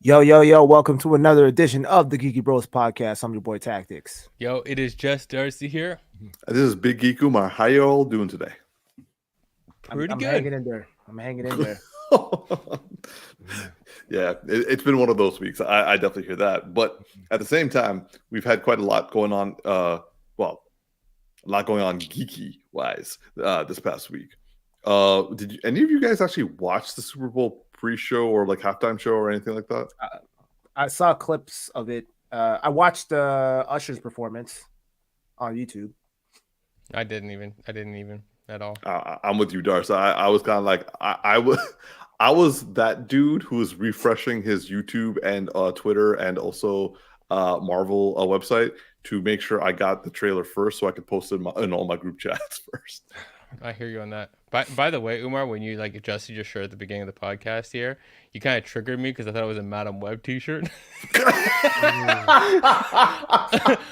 Yo, yo, yo, welcome to another edition of the Geeky Bros podcast. I'm your boy Tactix. Yo, it is just Darcy here. This is Big Geek Umar. How you all doing today? Pretty I'm good. hanging in there. I'm hanging in there. Yeah, it's been one of those weeks. I definitely hear that. But at the same time, we've had quite a lot going on. Well, a lot going on geeky wise this past week. Did any of you guys actually watch the Super Bowl pre-show or like halftime show or anything like that? I saw clips of it. I watched Usher's performance on YouTube. I didn't even at all. I'm with you, Darcy. I was kind of like I was that dude who was refreshing his YouTube and Twitter and also Marvel website to make sure I got the trailer first so I could post it in all my group chats first. I hear you on that. By the way, Umar, when you like adjusted your shirt at the beginning of the podcast here, you kind of triggered me because I thought it was a Madam Web T-shirt.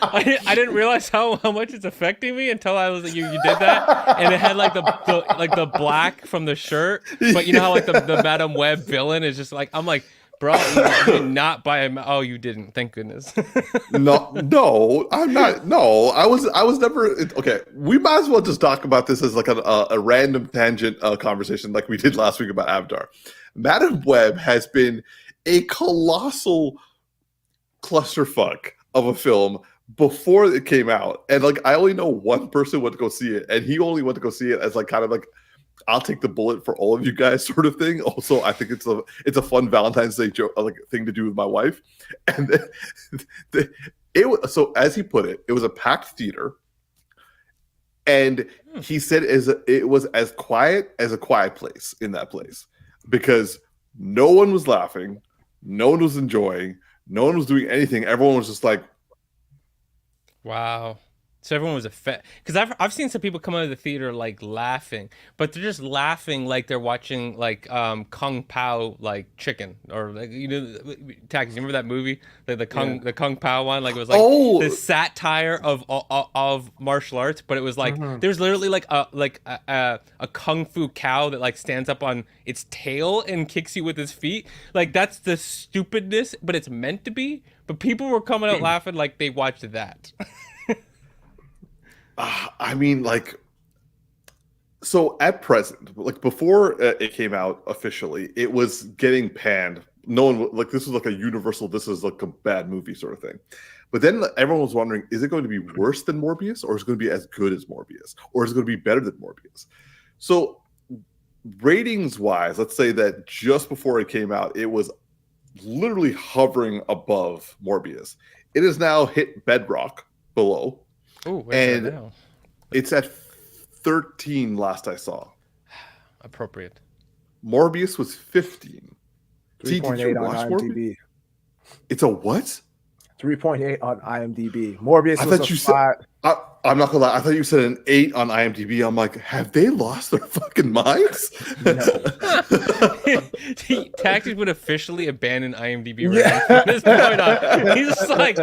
I didn't realize how much it's affecting me until I was like, you did that, and it had like the black from the shirt, but you know how like the Madam Web villain is just like, I'm like, bro, you did not buy a. Oh, you didn't. Thank goodness. No, I'm not. No, I was never. Okay, we might as well just talk about this as like a random tangent conversation like we did last week about Avatar. Madam Web has been a colossal clusterfuck of a film before it came out, and like I only know one person went to go see it, and he only went to go see it as like kind of like, I'll take the bullet for all of you guys sort of thing. Also, I think it's a fun Valentine's Day joke, like thing to do with my wife. And so as he put it, it was a packed theater. And he said it was as quiet as a quiet place in that place because no one was laughing, no one was enjoying, no one was doing anything. Everyone was just like, Wow. So everyone was because I've seen some people come out of the theater like laughing, but they're just laughing like they're watching like Kung Pao like chicken or like Taxi. Remember that movie, like the Kung Pao one? Like it was like this satire of martial arts, but it was like there's literally like a kung fu cow that like stands up on its tail and kicks you with his feet. Like that's the stupidness, but it's meant to be. But people were coming out laughing like they watched that. I mean, like, so at present, like before it came out officially, it was getting panned. No one like this was like a universal. This is like a bad movie sort of thing. But then everyone was wondering: is it going to be worse than Morbius, or is it going to be as good as Morbius, or is it going to be better than Morbius? So, ratings wise, let's say that just before it came out, it was literally hovering above Morbius. It has now hit bedrock below. Oh, and now? It's at 13 last I saw. Appropriate. Morbius was 15. 3.8 on IMDb. Morbius? It's a what? 3.8 on IMDb. Morbius was a 5. I'm not gonna lie. I thought you said an 8 on IMDb. I'm like, have they lost their fucking minds? No. Tactics would officially abandon IMDb right from this point on. He's just like,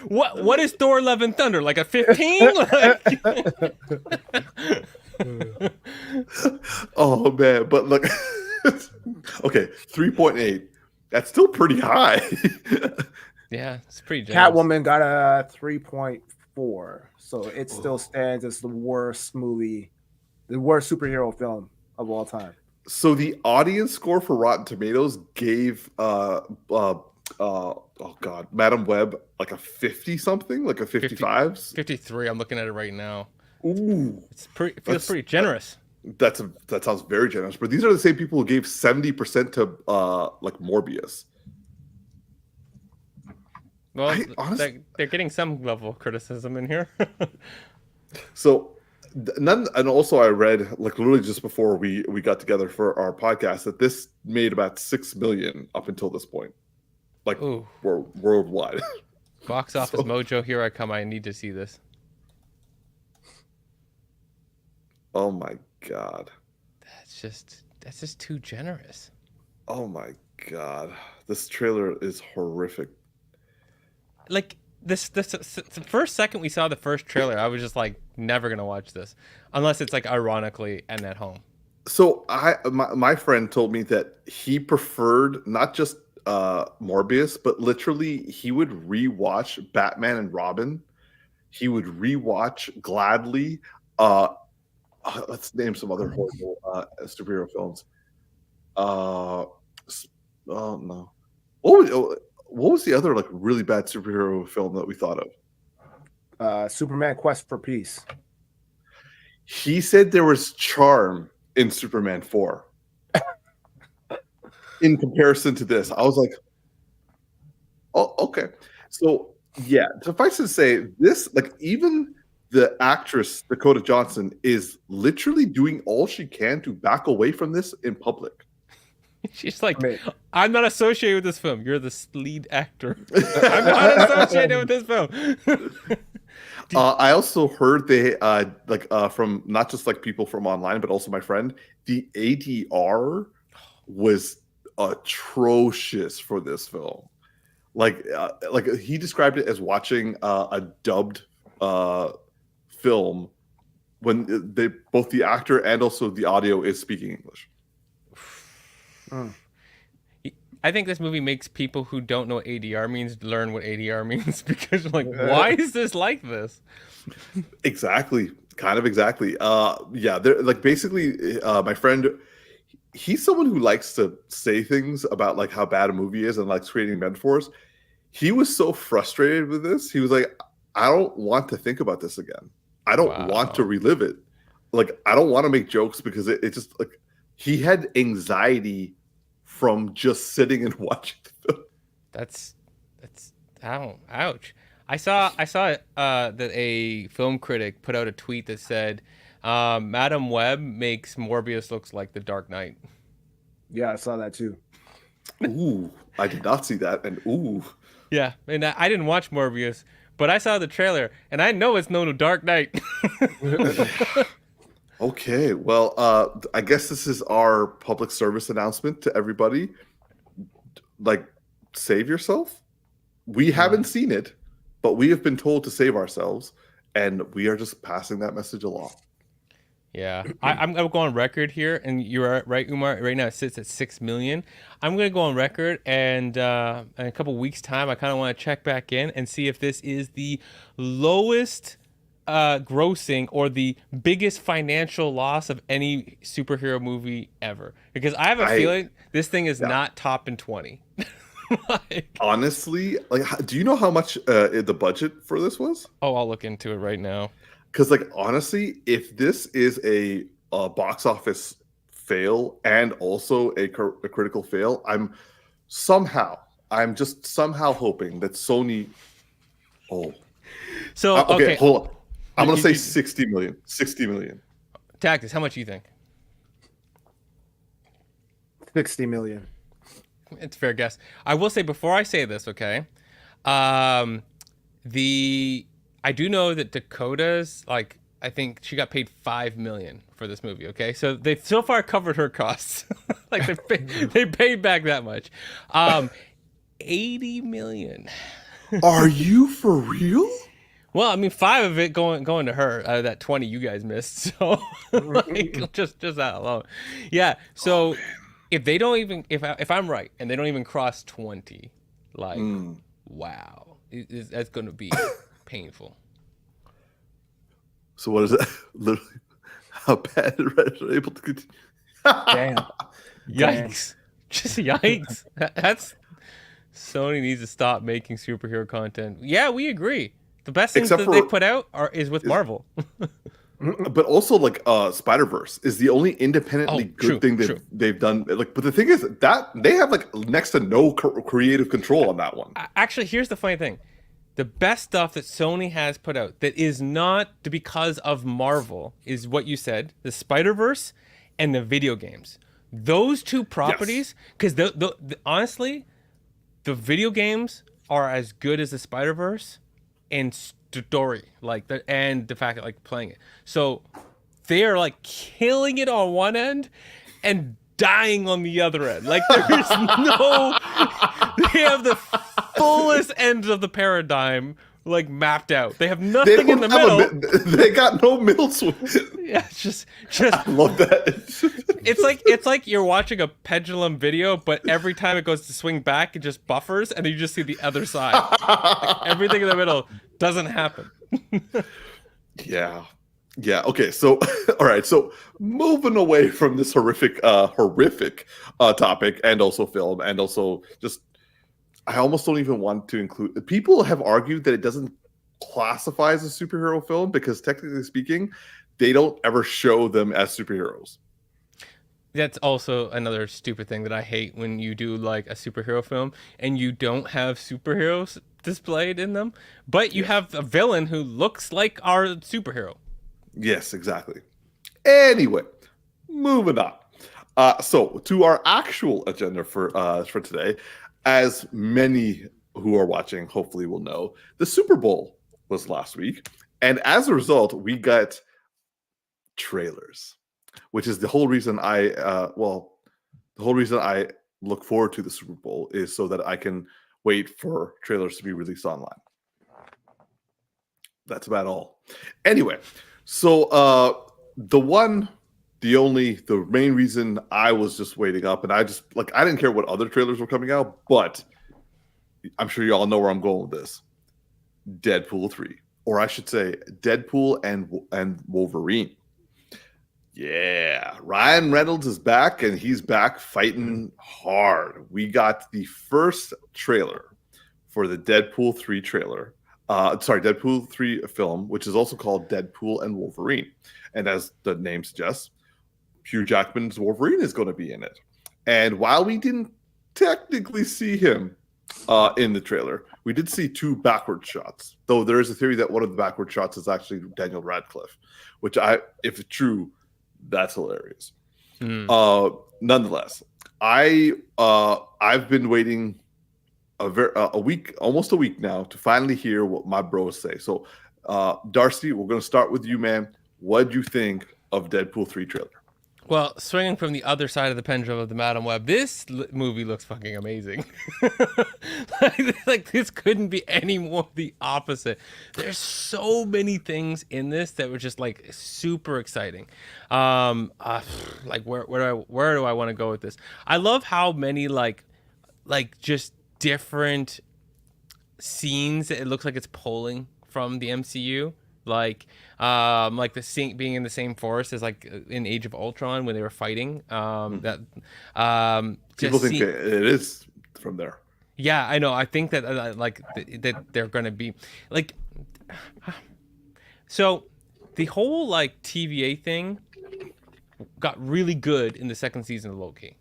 what is Thor: Love and Thunder? Like a 15? Oh man, but look, okay, 3.8. That's still pretty high. Yeah, it's pretty generous. Catwoman got a 3.4, so it still stands as the worst superhero film of all time. So the audience score for Rotten Tomatoes gave Madam Web like a 50 something, like a 55. 53. I'm looking at it right now. Ooh, It feels pretty generous. That sounds very generous. But these are the same people who gave 70% to like Morbius. Well, they're getting some level of criticism in here. So, and also I read like literally just before we got together for our podcast that this made about 6 million up until this point, like worldwide. Box office mojo, here I come. I need to see this. Oh my god, that's just too generous. Oh my god, this trailer is horrific. Like this the first second we saw the first trailer, I was just like, never gonna watch this unless it's like ironically and at home. So my friend told me that he preferred not just Morbius, but literally he would rewatch Batman and Robin. He would rewatch gladly. Let's name some other horrible superhero films. Oh no, what was the other like really bad superhero film that we thought of? Superman Quest for Peace. He said there was charm in Superman 4. In comparison to this, I was like, oh, okay. So yeah, suffice to say, this like even the actress Dakota Johnson is literally doing all she can to back away from this in public. She's like, I'm not associated with this film. You're the lead actor. I'm not associated with this film. I also heard they from not just like people from online, but also my friend, the ADR was atrocious for this film. Like he described it as watching a dubbed film when both the actor and also the audio is speaking English. I think this movie makes people who don't know what ADR means learn what ADR means, because like, why is this like this? Exactly. Yeah, they're like basically my friend, he's someone who likes to say things about like how bad a movie is and likes creating metaphors. He was so frustrated with this. He was like, I don't want to think about this again. I don't want to relive it. Like, I don't want to make jokes because it just like he had anxiety from just sitting and watching the film. That's ouch. I saw that a film critic put out a tweet that said, Madam Web makes Morbius looks like the Dark Knight. Yeah, I saw that too. Ooh, I did not see that. And ooh. Yeah, and I didn't watch Morbius, but I saw the trailer, and I know it's no Dark Knight. Okay, well, I guess this is our public service announcement to everybody. Like, save yourself. We haven't seen it, but we have been told to save ourselves, and we are just passing that message along. Yeah, I'm going to go on record here, and you're right, Umar. Right now it sits at 6 million. I'm going to go on record, and in a couple weeks' time, I kind of want to check back in and see if this is the lowest grossing or the biggest financial loss of any superhero movie ever. Because I have a feeling this thing is not topping 20. Honestly, like, do you know how much the budget for this was? Oh, I'll look into it right now. Because, like, honestly, if this is a box office fail and also a critical fail, I'm just somehow hoping that Sony. Oh, so okay, hold on. I'm gonna say 60 million. 60 million. Tactix, how much do you think? 60 million. It's a fair guess. I will say before I say this, okay, I do know that Dakota's, like, I think she got paid $5 million for this movie. Okay, so they've so far covered her costs. Like they paid back that much. 80 million. Are you for real? Well, I mean, 5 of it going to her out of that 20 you guys missed. So like, just that alone. Yeah. So if they don't even, if I'm right and they don't even cross 20, like, wow, that's going to be painful. So what is that? Literally, how bad are able to continue? Damn. Yikes. Just yikes. That's Sony needs to stop making superhero content. Yeah, we agree. The best things that they put out is with Marvel. But also, like, Spider-Verse is the only independently good thing that they've done. Like, but the thing is that they have like next to no creative control on that one. Actually, here's the funny thing: the best stuff that Sony has put out that is not because of Marvel is what you said: the Spider-Verse and the video games. Those two properties, because honestly, the video games are as good as the Spider-Verse and story, like and the fact that like playing it. So they are like killing it on one end and dying on the other end. Like there's no, they have the fullest ends of the paradigm like mapped out. They have nothing in the middle. They got no middle switch. Yeah, just I love that. It's like you're watching a pendulum video, but every time it goes to swing back, it just buffers, and then you just see the other side. Like, everything in the middle doesn't happen. Yeah. Yeah. Okay. So, all right. So, moving away from this horrific topic, and also film, and also just, I almost don't even want to include. People have argued that it doesn't classify as a superhero film because, technically speaking, they don't ever show them as superheroes. That's also another stupid thing that I hate when you do like a superhero film and you don't have superheroes displayed in them, but you have a villain who looks like our superhero. Yes, exactly. Anyway, moving on. So to our actual agenda for today, as many who are watching hopefully will know, the Super Bowl was last week, and as a result, we got trailers, which is the whole reason I look forward to the Super Bowl is so that I can wait for trailers to be released online. That's about all. Anyway, so the main reason I was just waiting up, and I didn't care what other trailers were coming out, but I'm sure you all know where I'm going with this. Deadpool 3, or I should say Deadpool and Wolverine. Yeah, Ryan Reynolds is back, and he's back fighting hard. We got the first trailer for the Deadpool 3 trailer. Deadpool 3 film, which is also called Deadpool and Wolverine. And as the name suggests, Hugh Jackman's Wolverine is going to be in it. And while we didn't technically see him in the trailer, we did see two backward shots. Though there is a theory that one of the backward shots is actually Daniel Radcliffe, which if it's true, that's hilarious. Nonetheless, I've been waiting almost a week now to finally hear what my bros say. So, Darcy, we're going to start with you, man. What do you think of Deadpool 3 trailer? Well, swinging from the other side of the pendulum of the Madam Web, this movie looks fucking amazing. like this couldn't be any more the opposite. There's so many things in this that were just like super exciting. Like where do I want to go with this? I love how many like just different scenes it looks like it's pulling from the MCU. Like the scene being in the same forest as like in Age of Ultron when they were fighting. People think it is from there. Yeah, I know. I think that that they're gonna be like. So, the whole like TVA thing got really good in the second season of Loki,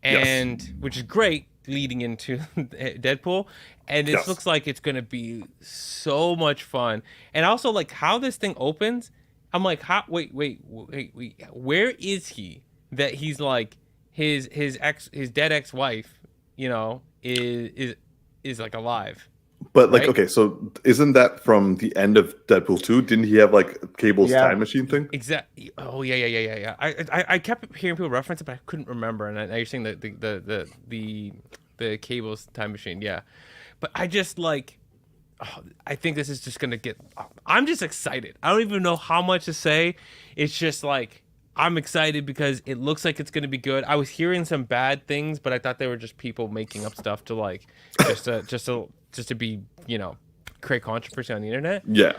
and which is great leading into Deadpool. And it looks like it's going to be so much fun. And also, like, how this thing opens, I'm like, wait, where is he? That he's like, his dead ex-wife, you know, is like alive. But like, okay, so isn't that from the end of Deadpool 2? Didn't he have like Cable's time machine thing? Exactly. Oh yeah. I kept hearing people reference it, but I couldn't remember. And now you're saying the Cable's time machine, yeah. But I just like, I think this is just gonna get. I'm just excited. I don't even know how much to say. It's just like I'm excited because it looks like it's gonna be good. I was hearing some bad things, but I thought they were just people making up stuff to like just to be, you know, create controversy on the internet. Yeah.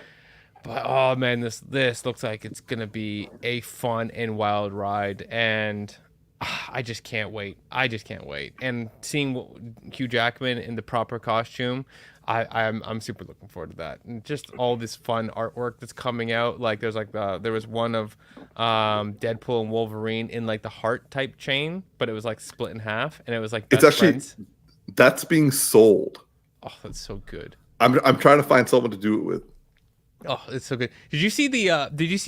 But oh man, this looks like it's gonna be a fun and wild ride, and I just can't wait. And seeing Hugh Jackman in the proper costume, I'm super looking forward to that. And just all this fun artwork that's coming out. Like there's like there was one of Deadpool and Wolverine in like the heart type chain, but it was like split in half, and it was like it's actually friends. That's being sold. Oh, that's so good. I'm trying to find someone to do it with. Oh, it's so good. Did you see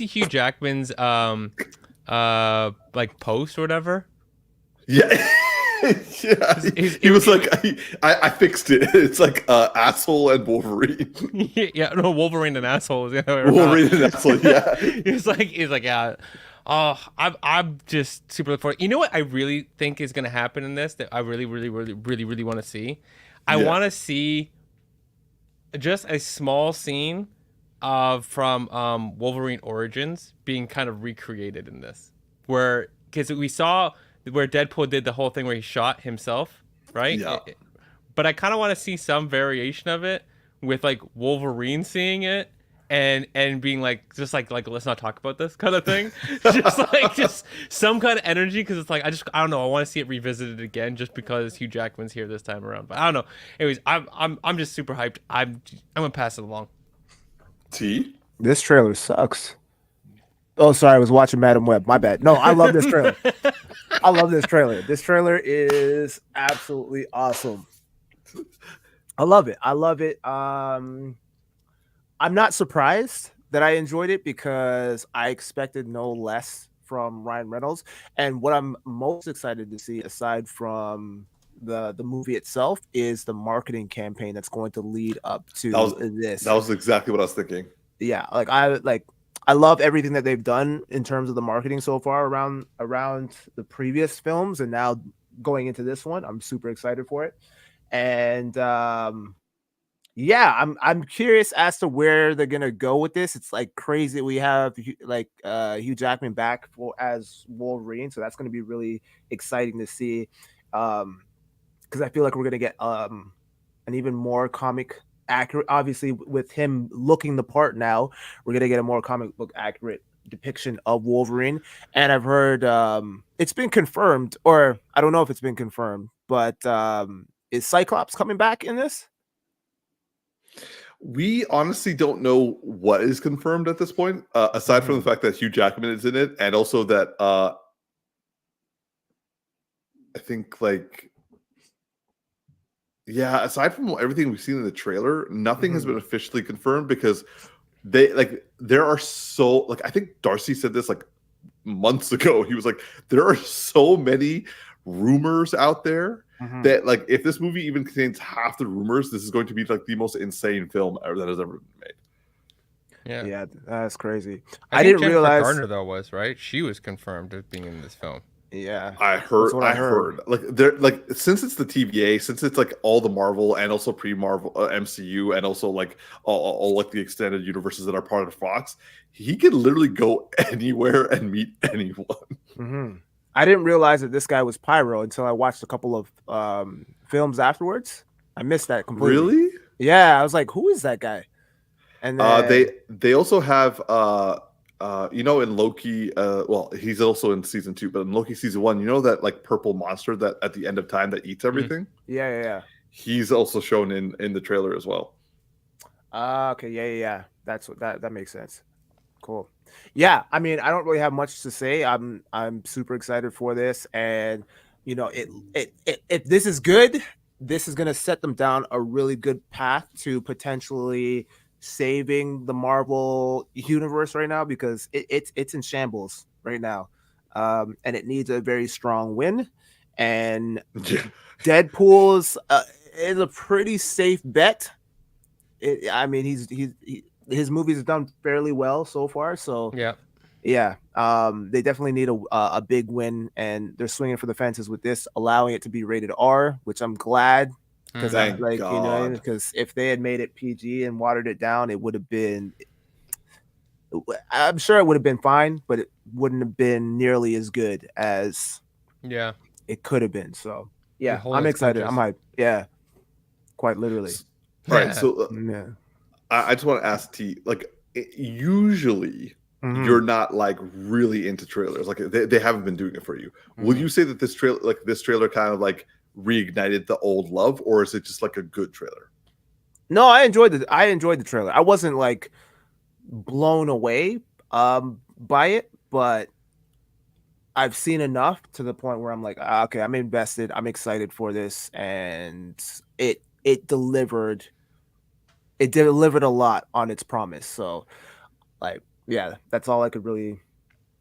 Hugh Jackman's like post or whatever? Yeah. Yeah. He was like, I fixed it. It's like asshole and Wolverine. Yeah, no, Wolverine and asshole is Wolverine and asshole, yeah. he's like, yeah. Oh, I'm just super looking forward. You know what I really think is gonna happen in this that I really want to see? I want to see just a small scene from Wolverine Origins being kind of recreated in this, where because we saw where Deadpool did the whole thing where he shot himself, right? Yeah. But I kind of want to see some variation of it with like Wolverine seeing it and being like just like let's not talk about this kind of thing. just some kind of energy, because it's like I don't know, I want to see it revisited again just because Hugh Jackman's here this time around. But I don't know. Anyways, I'm just super hyped. I'm gonna pass it along. T. This trailer sucks. Oh, sorry, I was watching Madam Web. My bad. No, I love this trailer. I love this trailer. This trailer is absolutely awesome. I love it. I love it. I'm not surprised that I enjoyed it because I expected no less from Ryan Reynolds. And what I'm most excited to see, aside from the movie itself, is the marketing campaign that's going to lead up to this. That was exactly what I was thinking. Yeah, I love everything that they've done in terms of the marketing so far around the previous films, and now going into this one, I'm super excited for it. And yeah, I'm curious as to where they're gonna go with this. It's like crazy. We have Hugh Jackman back as Wolverine, so that's gonna be really exciting to see. Because I feel like we're gonna get an even more comic accurate. Obviously, with him looking the part now, we're gonna get a more comic book accurate depiction of Wolverine. And I've heard it's been confirmed, or I don't know if it's been confirmed, but is Cyclops coming back in this? We honestly don't know what is confirmed at this point, aside from the fact that Hugh Jackman is in it, and also that I think aside from everything we've seen in the trailer, nothing has been officially confirmed, because there are I think Darcy said this like months ago. He was like, there are so many rumors out there that like if this movie even contains half the rumors, this is going to be like the most insane film ever that has ever been made. Yeah, that's crazy. I didn't Jennifer realize Garner though was right. She was confirmed as being in this film. Yeah, I heard. Like they're like, since it's the TVA, since it's like all the Marvel and also pre-Marvel MCU, and also like all like the extended universes that are part of Fox, he can literally go anywhere and meet anyone. I didn't realize that this guy was Pyro until I watched a couple of films afterwards. I missed that completely. Really? Yeah, I was like, who is that guy? And then, they also have in Loki, well, he's also in season 2, but in Loki season 1, you know that like purple monster that at the end of time that eats everything? Yeah. He's also shown in the trailer as well. Okay, yeah. That's what that makes sense. Cool. Yeah, I mean, I don't really have much to say. I'm super excited for this, and if this is good, this is gonna set them down a really good path to potentially saving the Marvel universe right now, because it's in shambles right now, and it needs a very strong win. And Deadpool's is a pretty safe bet. I mean, his movies have done fairly well so far, so yeah. They definitely need a big win, and they're swinging for the fences with this, allowing it to be rated R, which I'm glad. Because because if they had made it PG and watered it down, it would have been. I'm sure it would have been fine, but it wouldn't have been nearly as good as it could have been. So yeah, I'm excited. I'm hyped. Yeah, quite literally. All right, so I just want to ask T, like, usually you're not like really into trailers, like they haven't been doing it for you. Would you say that this trailer kind of like reignited the old love, or is it just like a good trailer? No, I enjoyed the trailer. I wasn't like blown away by it, but I've seen enough to the point where I'm like, okay, I'm invested, I'm excited for this, and it delivered a lot on its promise. So like, yeah, that's all I could really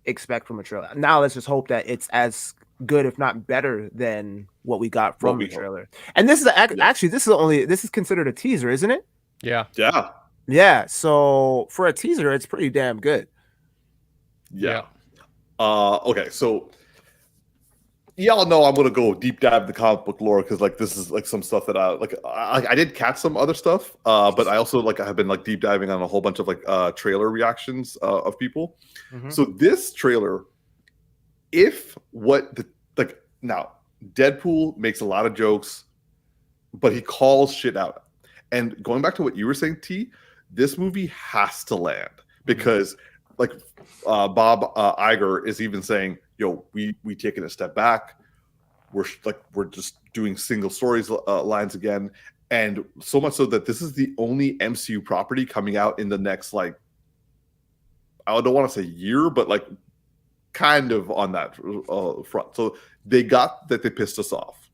expect from a trailer. Now let's just hope that it's as good, if not better, than what we got from the trailer. And this is actually this is considered a teaser, isn't it? Yeah. So for a teaser, it's pretty damn good. Okay, so y'all know I'm gonna go deep dive the comic book lore, because like this is like some stuff that I did catch some other stuff, but I also like I have been like deep diving on a whole bunch of like trailer reactions of people. So this trailer if what the like now Deadpool makes a lot of jokes, but he calls shit out. And going back to what you were saying, T, this movie has to land because like Bob Iger is even saying, "Yo, we taking a step back. We're just doing single stories lines again." And so much so that this is the only MCU property coming out in the next, like, I don't want to say year, but like kind of on that front. So they pissed us off.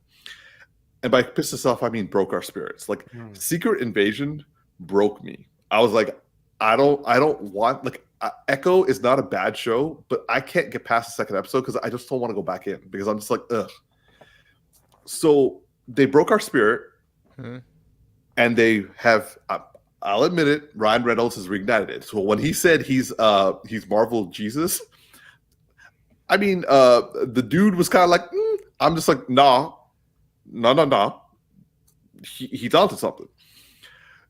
And by pissed us off, I mean broke our spirits. Like Secret Invasion broke me. I was like, I don't want, like, Echo is not a bad show, but I can't get past the second episode because I just don't want to go back in because I'm just like, ugh. So they broke our spirit. And they have, I'll admit it, Ryan Reynolds has reignited it. So when he said he's Marvel Jesus, I mean, the dude was kind of like, I'm just like, nah. He's onto something.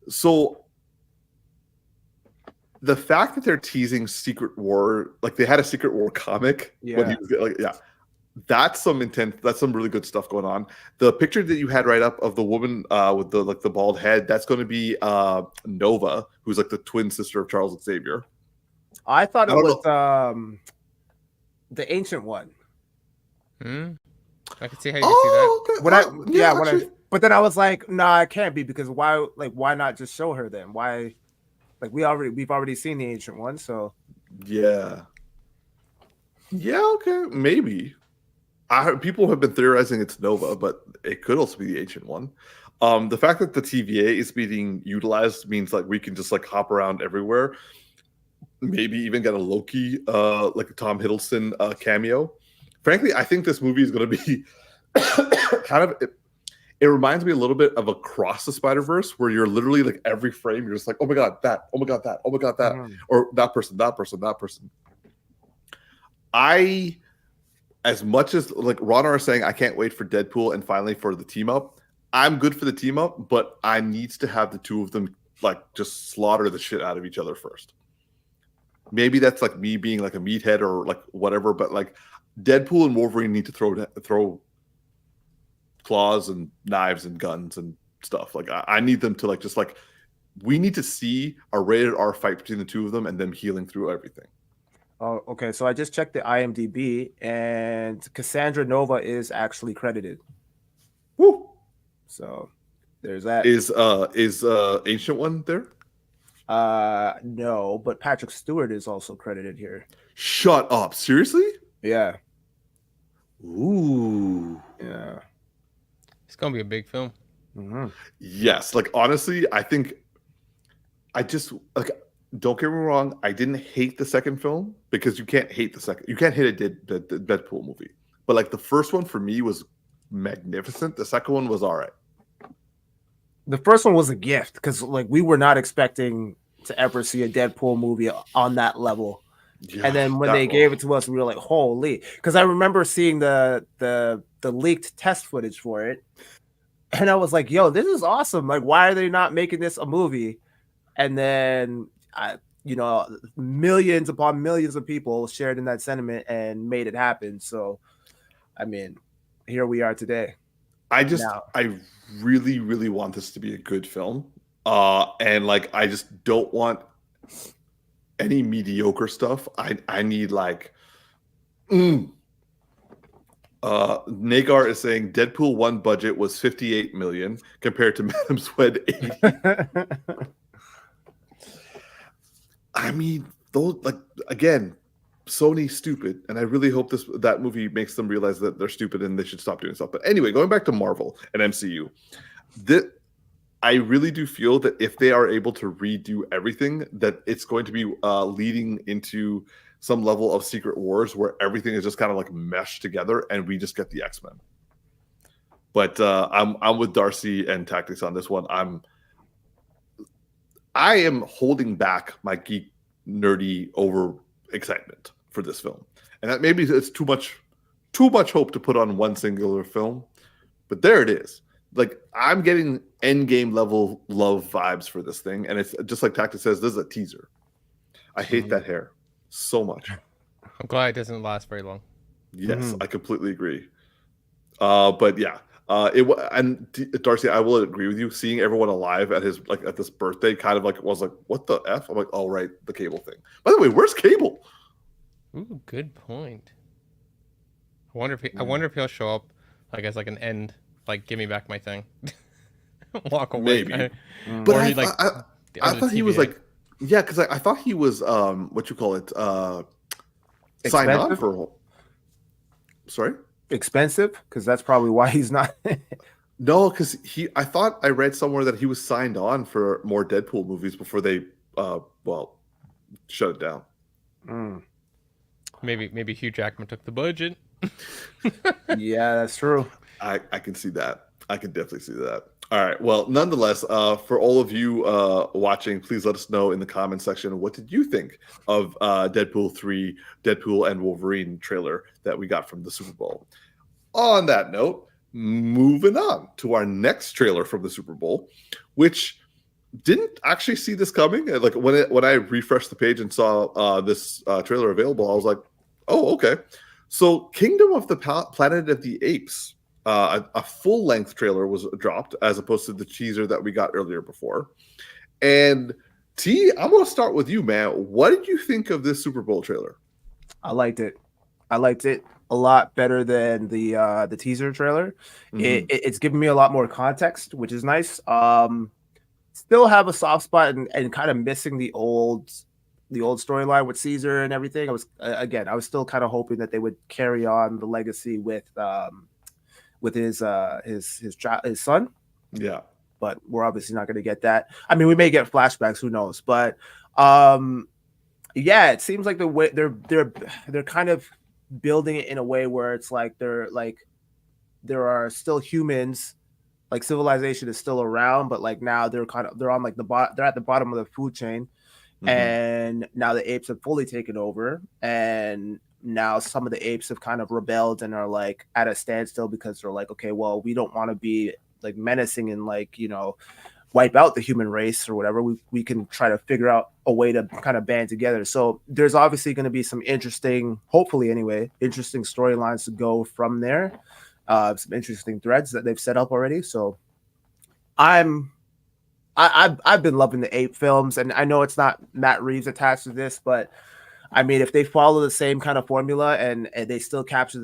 So the fact that they're teasing Secret War, like they had a Secret War comic when he was like, that's some intense. That's some really good stuff going on. The picture that you had right up of the woman with the bald head, that's going to be Nova, who's like the twin sister of Charles Xavier. I thought it was the Ancient One. I can see how you can see that. Okay. But then I was like, nah, it can't be because why not just show her then? Why? Like we've already seen the Ancient One, so yeah, okay, maybe. People have been theorizing it's Nova, but it could also be the Ancient One. The fact that the TVA is being utilized means like we can just like hop around everywhere. Maybe even get a Loki, like a Tom Hiddleston cameo. Frankly, I think this movie is going to be kind of. It reminds me a little bit of Across the Spider-Verse, where you're literally like every frame, you're just like, oh my god, that, oh my god, that, oh my god, that, or that person. As much as like Ron are saying, I can't wait for Deadpool and finally for the team up. I'm good for the team up, but I needs to have the two of them like just slaughter the shit out of each other first. Maybe that's like me being like a meathead or like whatever, but like Deadpool and Wolverine need to throw claws and knives and guns and stuff. Like I need them to like just like we need to see a rated R fight between the two of them and them healing through everything. Oh, okay. So I just checked the IMDb, and Cassandra Nova is actually credited. Woo! So there's that. Is Ancient One there? No, but Patrick Stewart is also credited here. Shut up! Seriously? Yeah. Ooh. Yeah. It's gonna be a big film. Yes. Like honestly, I think I just like. Don't get me wrong. I didn't hate the second film because you can't hate the second. You can't hate the Deadpool movie. But like the first one for me was magnificent. The second one was all right. The first one was a gift because like we were not expecting to ever see a Deadpool movie on that level. Yeah, and then when they gave it to us, we were like, holy. Because I remember seeing the leaked test footage for it. And I was like, yo, this is awesome. Like, why are they not making this a movie? And then millions upon millions of people shared in that sentiment and made it happen. So, I mean, here we are today. I really, really want this to be a good film. And like, I just don't want any mediocre stuff. I need like, Nagar is saying Deadpool 1 budget was 58 million compared to Madam Sweat 80. I mean, those like again, Sony's stupid, and I really hope that movie makes them realize that they're stupid and they should stop doing stuff. But anyway, going back to Marvel and MCU, I really do feel that if they are able to redo everything, that it's going to be leading into some level of Secret Wars where everything is just kind of like meshed together, and we just get the X-Men. But I'm with Darcy and Tactix on this one. I am holding back my geek nerdy over excitement for this film. And that maybe it's too much hope to put on one singular film. But there it is. Like I'm getting endgame level love vibes for this thing. And it's just like Tactic says, this is a teaser. I hate that hair so much. I'm glad it doesn't last very long. Yes, Mhm. I completely agree. But yeah, Darcy, I will agree with you. Seeing everyone alive at his like at this birthday kind of like was like, what the f? I'm like, oh right, the Cable thing. By the way, where's Cable? Ooh, good point. I Hmm, wonder if he'll show up like as like an end, like give me back my thing, walk away kind maybe, of, but or Mhm. he like I under the thought he was TVA. like, yeah, because I thought he was what you call it signed on Expensive, for. Sorry. expensive, because that's probably why he's not. No, because I thought I read somewhere that he was signed on for more Deadpool movies before they, well, shut it down. Mm. Maybe Hugh Jackman took the budget. Yeah, that's true. I can see that. I can definitely see that. All right. Well, nonetheless, for all of you watching, please let us know in the comment section what did you think of Deadpool 3, Deadpool and Wolverine trailer that we got from the Super Bowl. On that note, moving on to our next trailer from the Super Bowl, which didn't actually see this coming. Like when I refreshed the page and saw this trailer available, I was like, "Oh, okay." So, Kingdom of the Planet of the Apes, a full length trailer was dropped as opposed to the teaser that we got earlier before. And T, I'm going to start with you, man. What did you think of this Super Bowl trailer? I liked it. I liked it a lot better than the teaser trailer. Hmm. It's giving me a lot more context, which is nice. Still have a soft spot and kind of missing the old storyline with Caesar and everything. I was still kind of hoping that they would carry on the legacy with his son, Yeah. but we're obviously not going to get that. I mean, we may get flashbacks, who knows? But um, yeah, it seems like the way they're kind of building it in a way where it's like there are still humans, like civilization is still around, but like now they're on like they're at the bottom of the food chain, Hmm. and now the apes have fully taken over, and now some of the apes have kind of rebelled and are like at a standstill because they're like, okay, well, we don't want to be like menacing and like, wipe out the human race or whatever. We can try to figure out a way to kind of band together. So there's obviously going to be some interesting, hopefully anyway, interesting storylines to go from there. Some interesting threads that they've set up already. So I'm I've been loving the ape films, and I know it's not Matt Reeves attached to this, but I mean, if they follow the same kind of formula and they still capture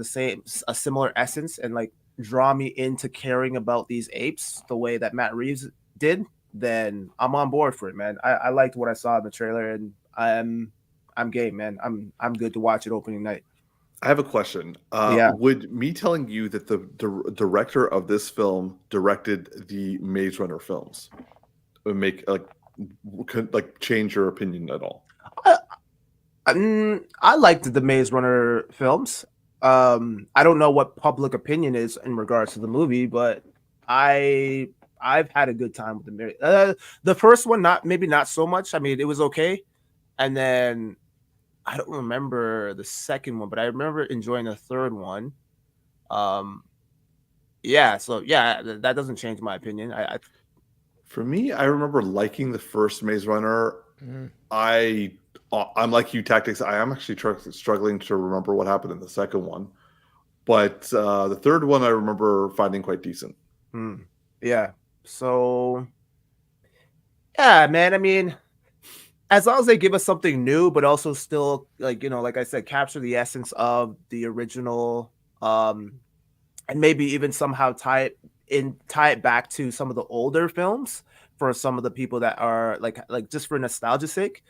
a similar essence and like draw me into caring about these apes the way that Matt Reeves did, then I'm on board for it, man. I liked what I saw in the trailer, and I'm game, man. I'm good to watch it opening night. I have a question. Yeah. Would me telling you that the director of this film directed the Maze Runner films would make could like change your opinion at all? I, I liked the Maze Runner films. I don't know what public opinion is in regards to the movie, but I I've had a good time with the first one, not maybe not so much. I mean, it was okay, and then I don't remember the second one, but I remember enjoying the third one. Um, yeah, so yeah, that doesn't change my opinion. For me, I remember liking the first Maze Runner. Mm. I'm like you, Tactics. I am actually struggling to remember what happened in the second one, but the third one I remember finding quite decent. Hmm, yeah, so yeah, man. I mean, as long as they give us something new, but also still like like I said, capture the essence of the original, and maybe even somehow tie it back to some of the older films for some of the people that are like just for nostalgia's sake.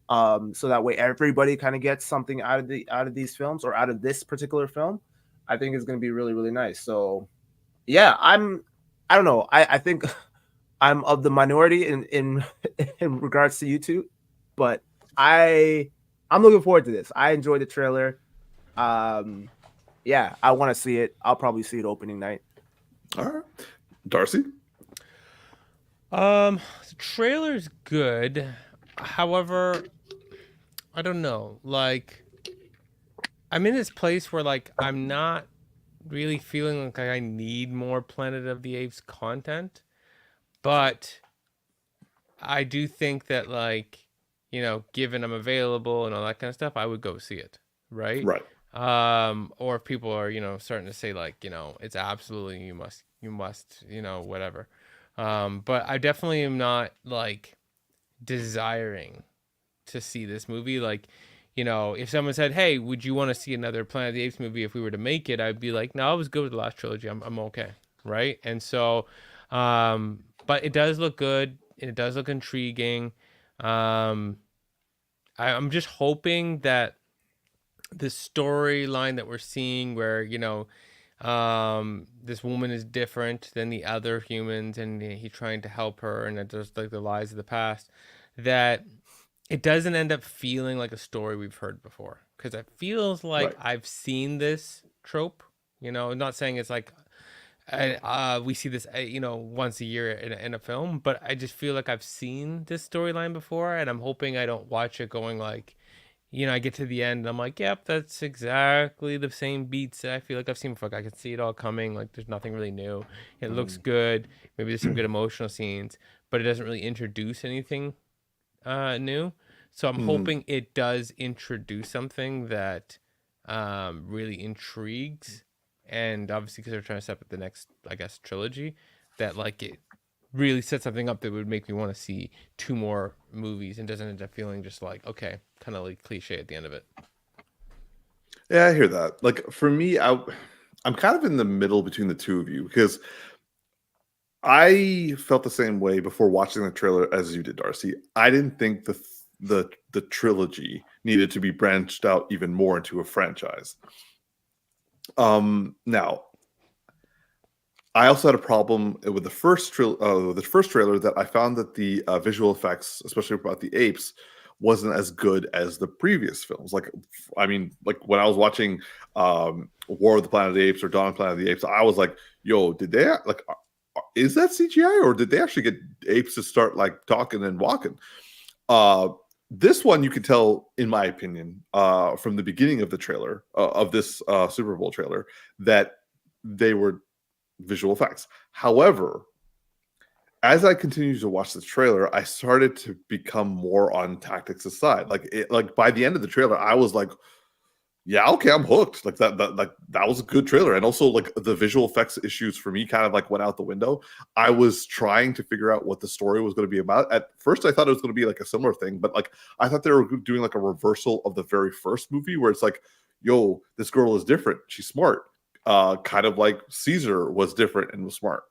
So that way everybody kind of gets something out of these films or out of this particular film. I think is going to be really really nice. So yeah, I don't know. I think I'm of the minority in in regards to YouTube, but I'm looking forward to this. I enjoyed the trailer. Um, yeah, I want to see it. I'll probably see it opening night. All right, Darcy. The trailer's good. However, I don't know. Like, I'm in this place where like I'm not really feeling like I need more Planet of the Apes content, but I do think that like, given I'm available and all that kind of stuff, I would go see it, right? Right. or if people are, starting to say like, it's absolutely, you must, whatever. But I definitely am not like desiring to see this movie. Like, if someone said, hey, would you want to see another Planet of the Apes movie if we were to make it, I'd be like, no, I was good with the last trilogy. I'm okay. Right. And so, but it does look good. It does look intriguing. I'm just hoping that the storyline that we're seeing where, this woman is different than the other humans and he's trying to help her and it just like the lies of the past, that it doesn't end up feeling like a story we've heard before, because it feels like Right. I've seen this trope. I'm not saying it's like we see this once a year in a film, but I just feel like I've seen this storyline before, and I'm hoping I don't watch it going like, I get to the end and I'm like, yep, that's exactly the same beats that I feel like I've seen before. Like, I can see it all coming. Like, there's nothing really new. It looks good. Maybe there's some good emotional scenes, but it doesn't really introduce anything new. So I'm Mm. hoping it does introduce something that really intrigues. And obviously, because they're trying to set up the next, I guess, trilogy, that like it really set something up that would make me want to see two more movies and doesn't end up feeling just like, okay, kind of like cliche at the end of it. Yeah, I hear that. Like for me, I'm kind of in the middle between the two of you because I felt the same way before watching the trailer as you did, Darcy. I didn't think the trilogy needed to be branched out even more into a franchise. Now I also had a problem with the first trailer that I found that the visual effects, especially about the apes, wasn't as good as the previous films. Like, I mean, like when I was watching War of the Planet of the Apes or Dawn of the Planet of the Apes, I was like, "Yo, did they like? Is that CGI or did they actually get apes to start like talking and walking?" Uh, this one you could tell, in my opinion, from the beginning of the trailer of this Super Bowl trailer, that they were visual effects. However, as I continued to watch the trailer, I started to become more on Tactix' side. Like by the end of the trailer, I was like, yeah, okay, I'm hooked. That was a good trailer. And also like the visual effects issues for me kind of like went out the window. I was trying to figure out what the story was going to be about. At first I thought it was going to be like a similar thing, but like I thought they were doing like a reversal of the very first movie where it's like, yo, this girl is different. She's smart. Kind of like Caesar was different and was smart.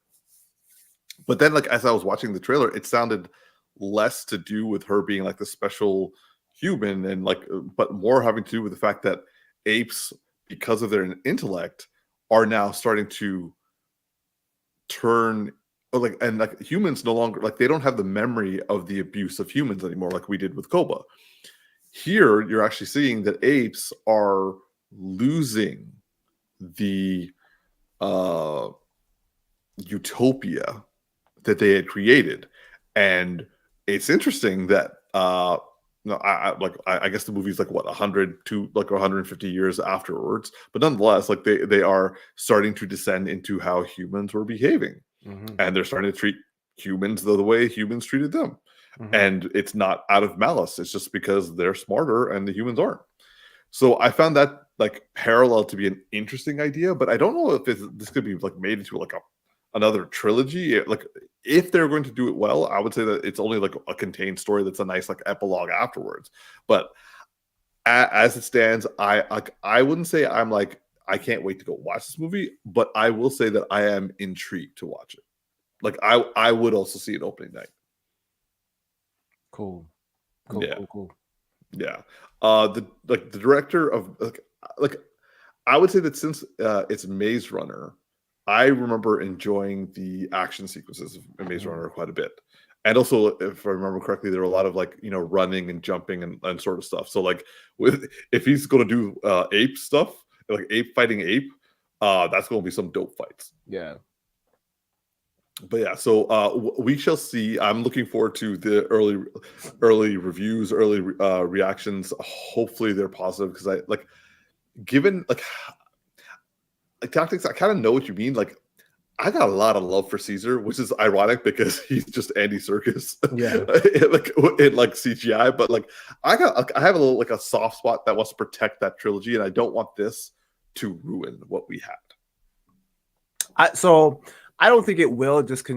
But then, like as I was watching the trailer, it sounded less to do with her being like the special human, and like, but more having to do with the fact that apes, because of their intellect, are now starting to turn like, and like humans no longer like they don't have the memory of the abuse of humans anymore, like we did with Koba. Here, you're actually seeing that apes are losing the utopia that they had created. And it's interesting that no, I guess the movie's like what 100 to like 150 years afterwards, but nonetheless, like they are starting to descend into how humans were behaving, and they're starting to treat humans the way humans treated them, and it's not out of malice. It's just because they're smarter and the humans aren't. So I found that like parallel to be an interesting idea, but I don't know if this could be like made into like another trilogy. Like if they're going to do it well, I would say that it's only like a contained story that's a nice like epilogue afterwards. But as it stands, I wouldn't say I'm like I can't wait to go watch this movie, but I will say that I am intrigued to watch it. Like I would also see it opening night. Cool. Cool. Yeah. The director of like I would say that since it's Maze Runner, I remember enjoying the action sequences of Maze Runner quite a bit. And also, if I remember correctly, there were a lot of like, running and jumping and sort of stuff. So like if he's going to do ape stuff, like ape fighting ape, that's going to be some dope fights. Yeah. But yeah, so we shall see. I'm looking forward to the early reviews, early reactions. Hopefully they're positive, because I like, given like Tactix, I kind of know what you mean. Like I got a lot of love for Caesar, which is ironic because he's just Andy Serkis, Yeah. in like CGI. But like, I have a little like a soft spot that wants to protect that trilogy, and I don't want this to ruin what we had. So I don't think it will, just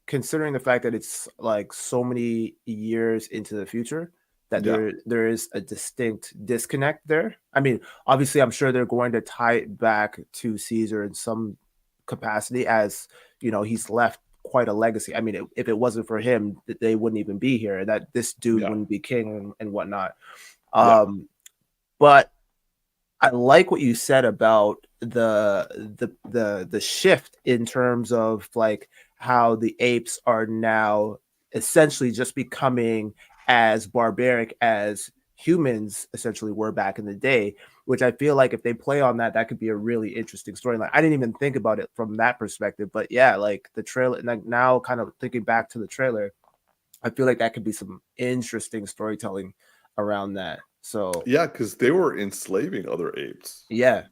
considering the fact that it's like so many years into the future that there is a distinct disconnect there. I mean, obviously, I'm sure they're going to tie it back to Caesar in some capacity, as you know, he's left quite a legacy. I mean, if it wasn't for him, they wouldn't even be here. That this dude wouldn't be king and whatnot. But I like what you said about the shift in terms of like how the apes are now essentially just becoming as barbaric as humans essentially were back in the day, which I feel like if they play on that, that could be a really interesting storyline. I didn't even think about it from that perspective, but yeah, like the trailer, like now kind of thinking back to the trailer, I feel like that could be some interesting storytelling around that. So yeah, because they were enslaving other apes. Yeah.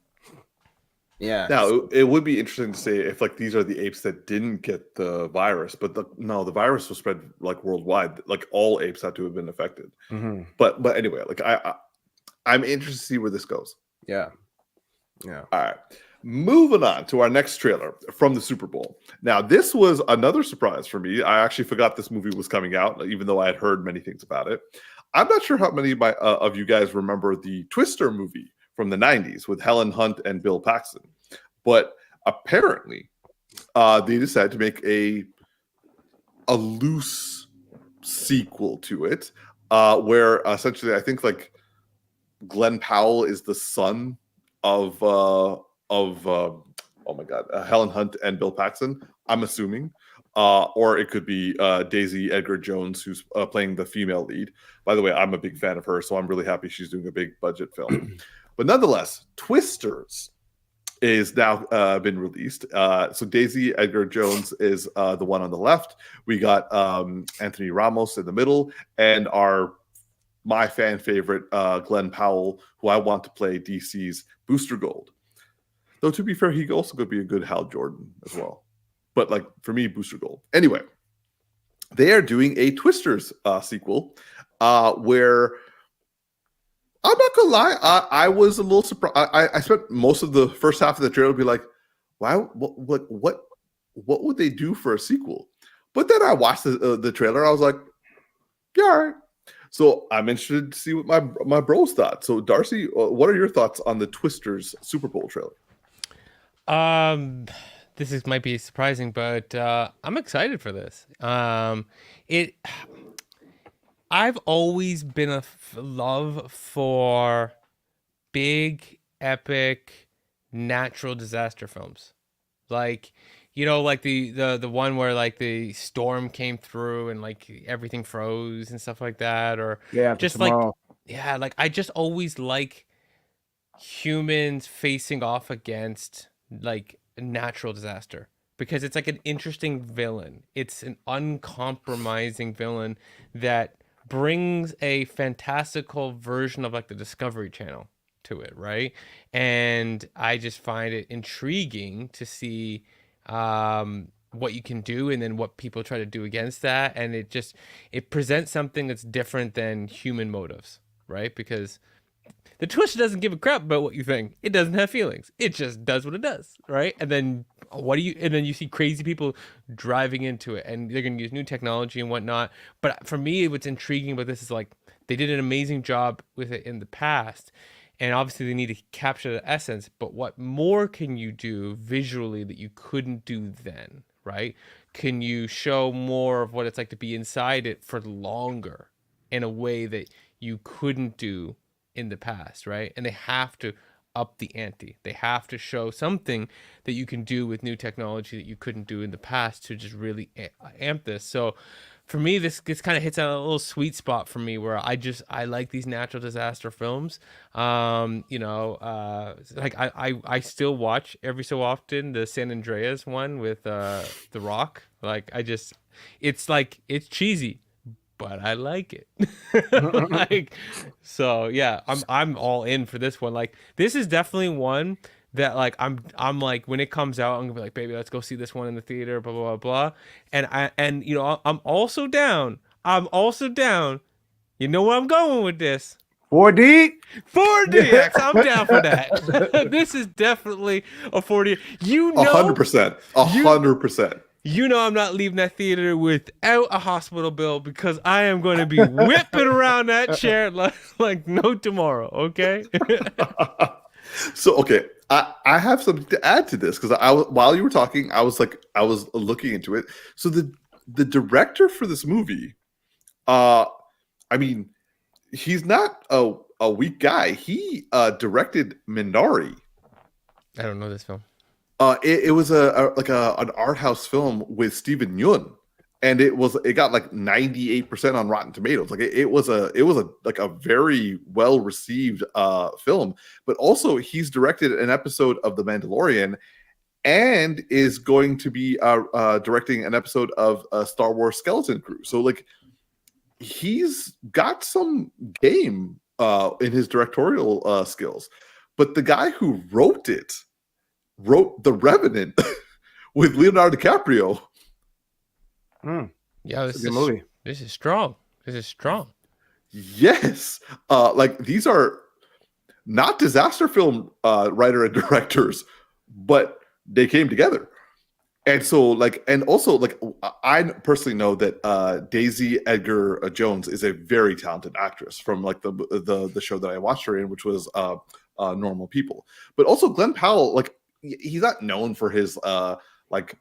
Now it would be interesting to say if like these are the apes that didn't get the virus, but the virus was spread like worldwide. Like all apes had to have been affected. Mm-hmm. But anyway, like I'm interested to see where this goes. Yeah. All right. Moving on to our next trailer from the Super Bowl. Now, this was another surprise for me. I actually forgot this movie was coming out, even though I had heard many things about it. I'm not sure how many of you guys remember the Twister movie from the 90s with Helen Hunt and Bill Paxton. But apparently, they decided to make a loose sequel to it, where essentially I think like Glenn Powell is the son of oh my god, Helen Hunt and Bill Paxton, I'm assuming. Or it could be Daisy Edgar Jones, who's playing the female lead. By the way, I'm a big fan of her, so I'm really happy she's doing a big budget film. But nonetheless, Twisters is now been released. So Daisy Edgar Jones is the one on the left. We got Anthony Ramos in the middle, and my fan favorite Glenn Powell, who I want to play DC's Booster Gold. Though to be fair, he also could be a good Hal Jordan as well. But like for me, Booster Gold. Anyway, they are doing a Twisters sequel where I'm not gonna lie, I was a little surprised. I spent most of the first half of the trailer be like, wow, what would they do for a sequel? But then I watched the trailer. I was like, yeah, all right. So I'm interested to see what my bros thought. So Darcy, what are your thoughts on the Twisters Super Bowl trailer? This might be surprising, but I'm excited for this. I've always been a love for big, epic, natural disaster films, like like the one where like the storm came through and like everything froze and stuff like that, or just like like I just always like humans facing off against like natural disaster, because it's like an interesting villain. It's an uncompromising villain that brings a fantastical version of like the Discovery Channel to it, right? And I just find it intriguing to see what you can do and then what people try to do against that. And it presents something that's different than human motives, right? Because the Twister doesn't give a crap about what you think. It doesn't have feelings. It just does what it does, right? And then you see crazy people driving into it, and they're going to use new technology and whatnot. But for me, what's intriguing about this is like they did an amazing job with it in the past, and obviously they need to capture the essence. But what more can you do visually that you couldn't do then, right? Can you show more of what it's like to be inside it for longer in a way that you couldn't do in the past, right? And they have to up the ante. They have to show something that you can do with new technology that you couldn't do in the past to just really amp this. So for me, this kind of hits a little sweet spot for me where I like these natural disaster films. Like I still watch every so often the San Andreas one with The Rock. Like it's cheesy, but I like it. So yeah, I'm all in for this one. Like this is definitely one that like I'm like when it comes out, I'm gonna be like, baby, let's go see this one in the theater, blah blah blah blah. And you know, I'm also down. I'm also down. You know where I'm going with this. 4D. 4DX. I'm down for that. This is definitely a 40. You know, 100%. 100%. You know I'm not leaving that theater without a hospital bill because I am going to be whipping around that chair like no tomorrow, okay? So, okay, I have something to add to this because while you were talking, I was looking into it. So the director for this movie, I mean, he's not a weak guy. He directed Minari. I don't know this film. It was an art house film with Steven Yeun, and it got like 98% on Rotten Tomatoes. Like it was a very well received film. But also he's directed an episode of The Mandalorian, and is going to be directing an episode of Star Wars Skeleton Crew. So like he's got some game in his directorial skills. But the guy who wrote The Revenant with Leonardo DiCaprio. Yeah, this is a movie. This is strong. This is strong. Yes. Like these are not disaster film writer and directors, but they came together. And so I personally know that Daisy Edgar Jones is a very talented actress from like the show that I watched her in, which was Normal People. But also Glenn Powell, like he's not known for his like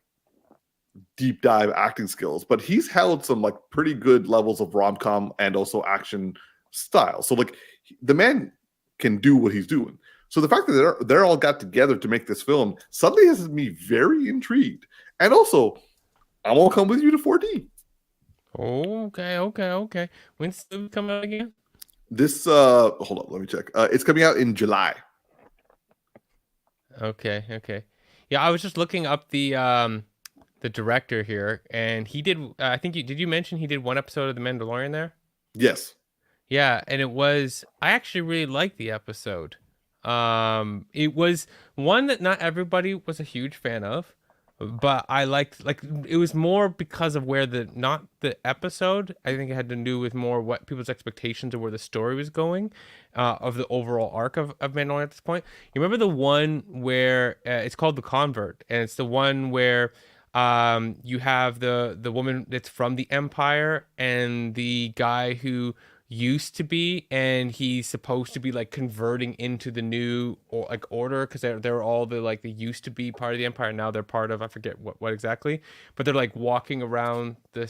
deep dive acting skills, but he's held some like pretty good levels of rom-com and also action style. So like the man can do what he's doing. So the fact that they're all got together to make this film suddenly has me very intrigued. And also, I won't come with you to 4D. Okay. When's the movie come out again? This hold up, let me check. It's coming out in July. Okay. Yeah, I was just looking up the director here, and he did. I think did you mention he did one episode of The Mandalorian there? Yes. Yeah, and I actually really liked the episode. It was one that not everybody was a huge fan of, but I liked. Like it was more because of not the episode. I think it had to do with more what people's expectations of where the story was going, of the overall arc of Mandalorian at this point. You remember the one where it's called The Convert, and it's the one where you have the woman that's from the Empire and the guy who used to be, and he's supposed to be like converting into the new order because they're all they used to be part of the Empire, now they're part of, I forget what exactly, but they're like walking around the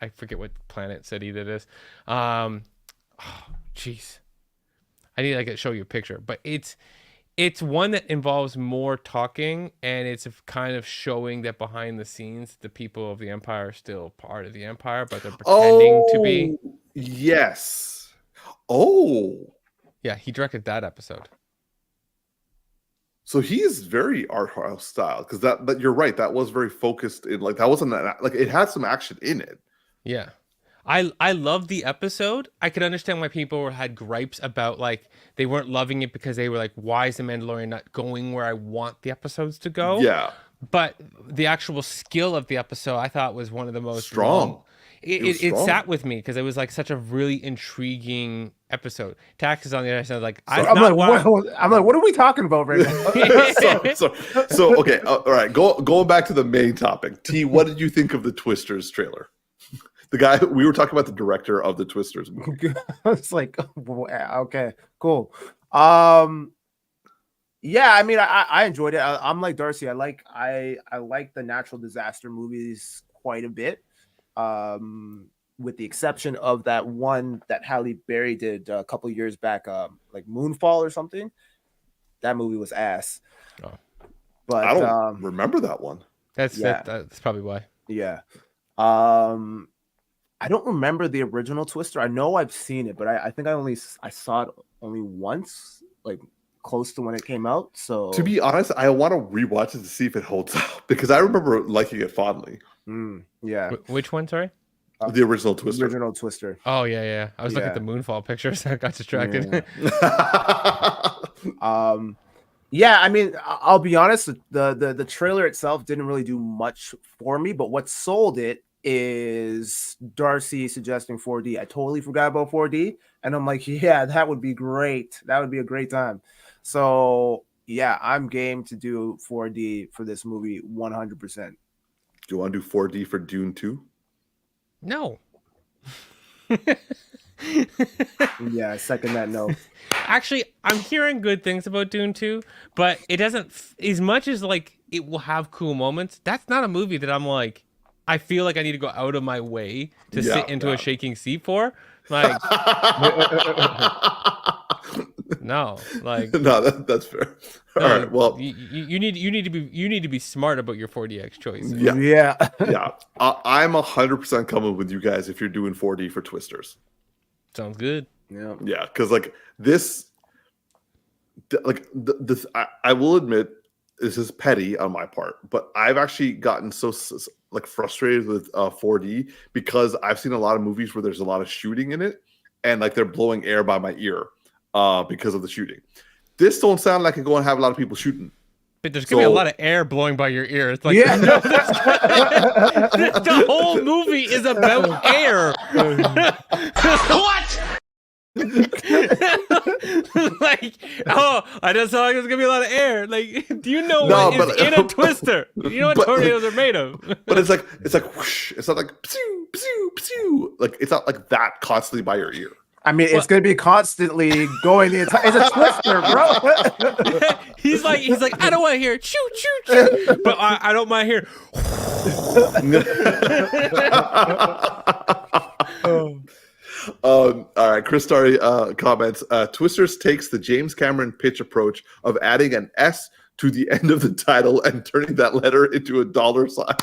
I forget what planet city that is. Oh jeez, I need to show you a picture, but it's one that involves more talking, and it's kind of showing that behind the scenes, the people of the Empire are still part of the Empire, but they're pretending to be. Yes. Oh. Yeah, he directed that episode. So he's very art house style, because but you're right, that was very focused in like that wasn't like it had some action in it. Yeah. I love the episode. I could understand why people had gripes about like they weren't loving it because they were like, why is the Mandalorian not going where I want the episodes to go? Yeah. But the actual skill of the episode, I thought was one of the most strong. It sat with me because it was like such a really intriguing episode. Tactix on the other side, like I'm like, what are we talking about right now? so okay, all right. Going back to the main topic. T, what did you think of the Twisters trailer? The guy we were talking about, the director of the Twisters movie. It's like, okay, cool. Yeah, I mean, I enjoyed it. I'm like Darcy. I like the natural disaster movies quite a bit. With the exception of that one that Halle Berry did a couple years back, like Moonfall or something. That movie was ass. Oh. But I don't remember that one. That's probably why. Yeah. I don't remember the original Twister. I know I've seen it, but I think I saw it only once, like close to when it came out. So to be honest, I want to rewatch it to see if it holds up because I remember liking it fondly. Yeah. Which one? Sorry. The original Twister. Original Twister. Oh yeah. I was looking at the Moonfall pictures. I got distracted. Yeah. Yeah, I mean, I'll be honest. The trailer itself didn't really do much for me, but what sold it is Darcy suggesting 4D. I totally forgot about 4D, and I'm like, yeah, that would be great. That would be a great time. So yeah, I'm game to do 4D for this movie 100%. Do you want to do 4D for Dune 2? No. Yeah, second that note. Actually, I'm hearing good things about Dune 2, but it doesn't, as much as like it will have cool moments, that's not a movie that I'm like, I feel like I need to go out of my way to sit into a shaking seat for. Like, no, like, no, that's fair. All right, well, you need to be smart about your 4DX choice. Yeah. I'm 100% coming with you guys if you're doing 4D for Twisters. Sounds good. Yeah, because like this, this, I will admit this is petty on my part, but I've actually gotten so like frustrated with 4D because I've seen a lot of movies where there's a lot of shooting in it, and like they're blowing air by my ear because of the shooting. This don't sound like it's going to have a lot of people shooting. But there's gonna be a lot of air blowing by your ear. It's like the whole movie is about air. What? Like, oh, I just saw like there's gonna be a lot of air. Like, do you know what is in a twister? You know what tornadoes are made of? But it's like whoosh. It's not like psoo, psoo, psoo. Like it's not like that constantly by your ear. I mean, it's going to be constantly going the entire. It's a twister, bro. he's like, I don't want to hear choo choo choo, but I don't mind hearing. All right, Chris Starry comments. Twisters takes the James Cameron pitch approach of adding an S to the end of the title and turning that letter into a dollar sign.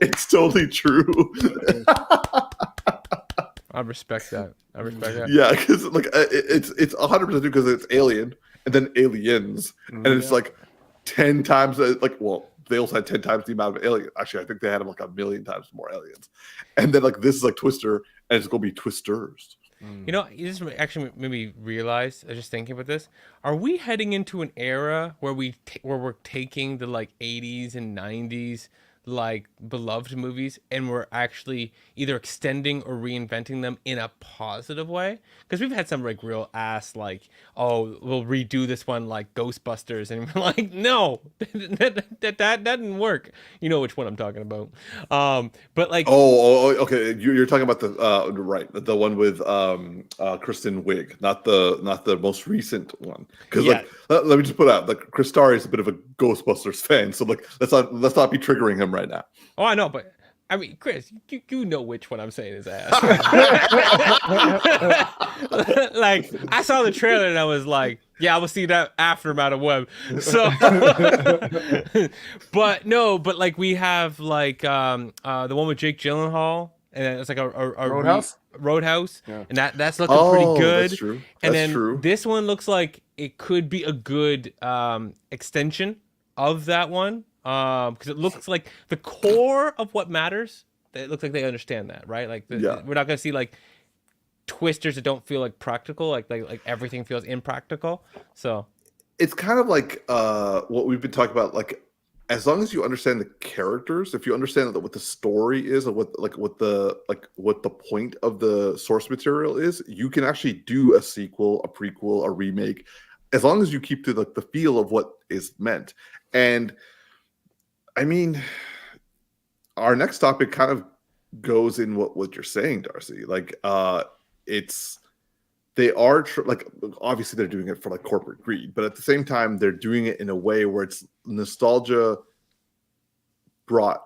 It's totally true. I respect that. Yeah, because like it's 100% because it's alien and then aliens, and it's like 10 times like, well, they also had 10 times the amount of aliens. Actually, I think they had like 1 million times more aliens. And then like this is like Twister, and it's gonna be Twisters. You know, you just actually made me realize. I was just thinking about this. Are we heading into an era where we're taking the like 80s and 90s like beloved movies and we're actually either extending or reinventing them in a positive way? Because we've had some like real ass like, oh, we'll redo this one like Ghostbusters, and we're like, no, that didn't work. You know which one I'm talking about. But like, okay, you're talking about the right, the one with Kristen Wiig, not the most recent one. Because like let me just put out like Chris Starr is a bit of a Ghostbusters fan, so like let's not be triggering him right now. Oh, I know, but I mean, Chris, you know which one I'm saying is ass. Like, I saw the trailer and I was like, yeah, I will see that after Madam Web. So, but like we have like the one with Jake Gyllenhaal, and it's like a Roadhouse, yeah. and that's looking pretty good. That's true. And then this one looks like it could be a good extension of that one. Because it looks like the core of what matters, it looks like they understand that, right? Like we're not gonna see like twisters that don't feel like practical, like everything feels impractical. So it's kind of like what we've been talking about. Like, as long as you understand the characters, if you understand what the story is, or what the point of the source material is, you can actually do a sequel, a prequel, a remake, as long as you keep to like the feel of what is meant. And I mean, our next topic kind of goes in what you're saying, Darcy. Like, they are like, obviously they're doing it for like corporate greed, but at the same time, they're doing it in a way where it's nostalgia brought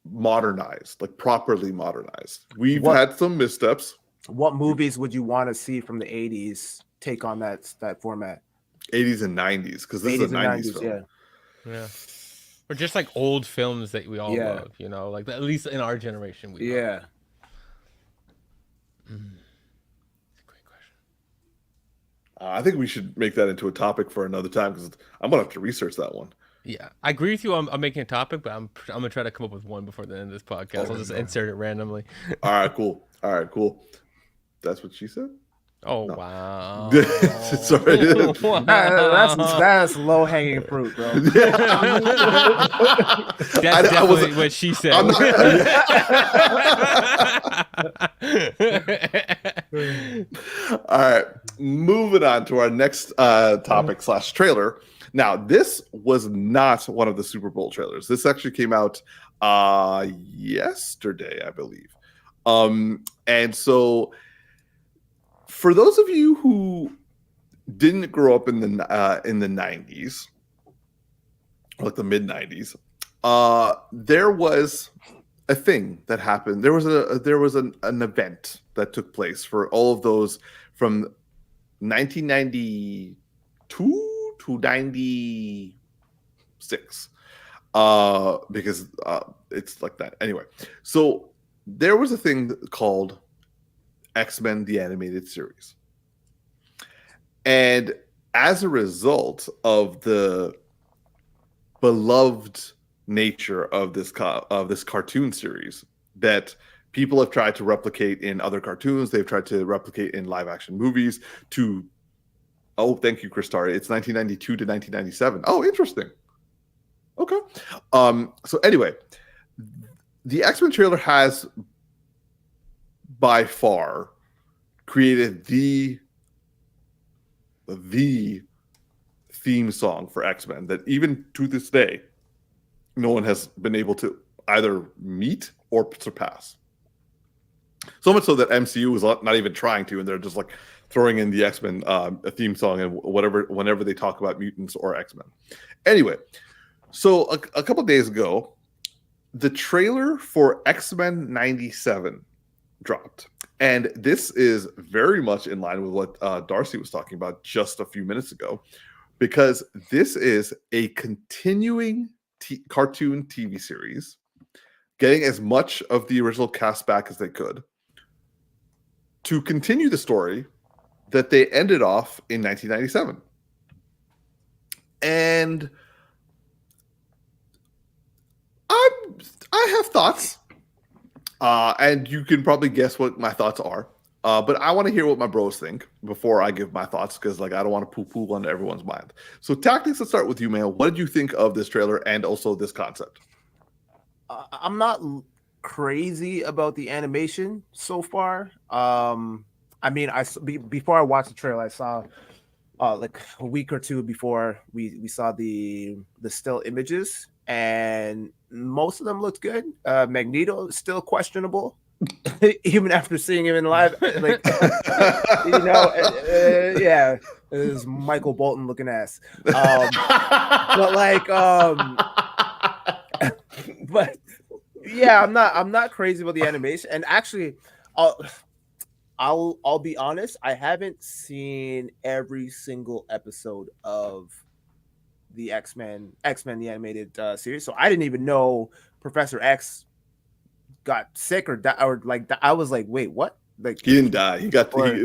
modernized, like properly modernized. We've had some missteps. What movies would you want to see from the 80s take on that format? 80s and 90s, because this is a 90s film. Yeah. Or just like old films that we all love, you know, like at least in our generation. We love. That's a great question. I think we should make that into a topic for another time, because I'm gonna have to research that one. Yeah, I agree with you. I'm making a topic, but I'm gonna try to come up with one before the end of this podcast. I'll just insert it randomly. All right, cool. That's what she said. Oh No. wow! Sorry. That's low hanging fruit, bro. That's definitely what she said. I'm not, all right, moving on to our next topic / trailer. Now, this was not one of the Super Bowl trailers. This actually came out yesterday, I believe. And so, for those of you who didn't grow up in the 90s, like the mid 90s, there was a thing that happened. There was an event that took place for all of those from 1992 to 96, because it's like that. Anyway, so there was a thing called X-Men the Animated Series, and as a result of the beloved nature of this cartoon series that people have tried to replicate in other cartoons, they've tried to replicate in live action movies. Thank you, Chris Tari. It's 1992 to 1997. Oh, interesting. Okay. So anyway, the X-Men trailer has by far created the theme song for X-Men that even to this day, no one has been able to either meet or surpass. So much so that MCU is not even trying to, and they're just like throwing in the X-Men theme song and whenever they talk about mutants or X-Men. Anyway, so a couple of days ago, the trailer for X-Men 97 dropped. And this is very much in line with what Darcy was talking about just a few minutes ago, because this is a continuing cartoon TV series, getting as much of the original cast back as they could to continue the story that they ended off in 1997. And I have thoughts, and you can probably guess what my thoughts are. But I want to hear what my bros think before I give my thoughts, because I don't want to poo-poo on everyone's mind. So Tactix, let's start with you, man. What did you think of this trailer and also this concept? I'm not crazy about the animation so far. I mean, before I watched the trailer, I saw like a week or two before we saw the still images, and most of them looked good. Magneto is still questionable, even after seeing him in live. Like, yeah, his Michael Bolton looking ass. But yeah, I'm not crazy about the animation. And actually, I'll be honest, I haven't seen every single episode of the X-Men the animated series, so I didn't even know Professor X got sick or I was like, wait, what? Like, he didn't die. He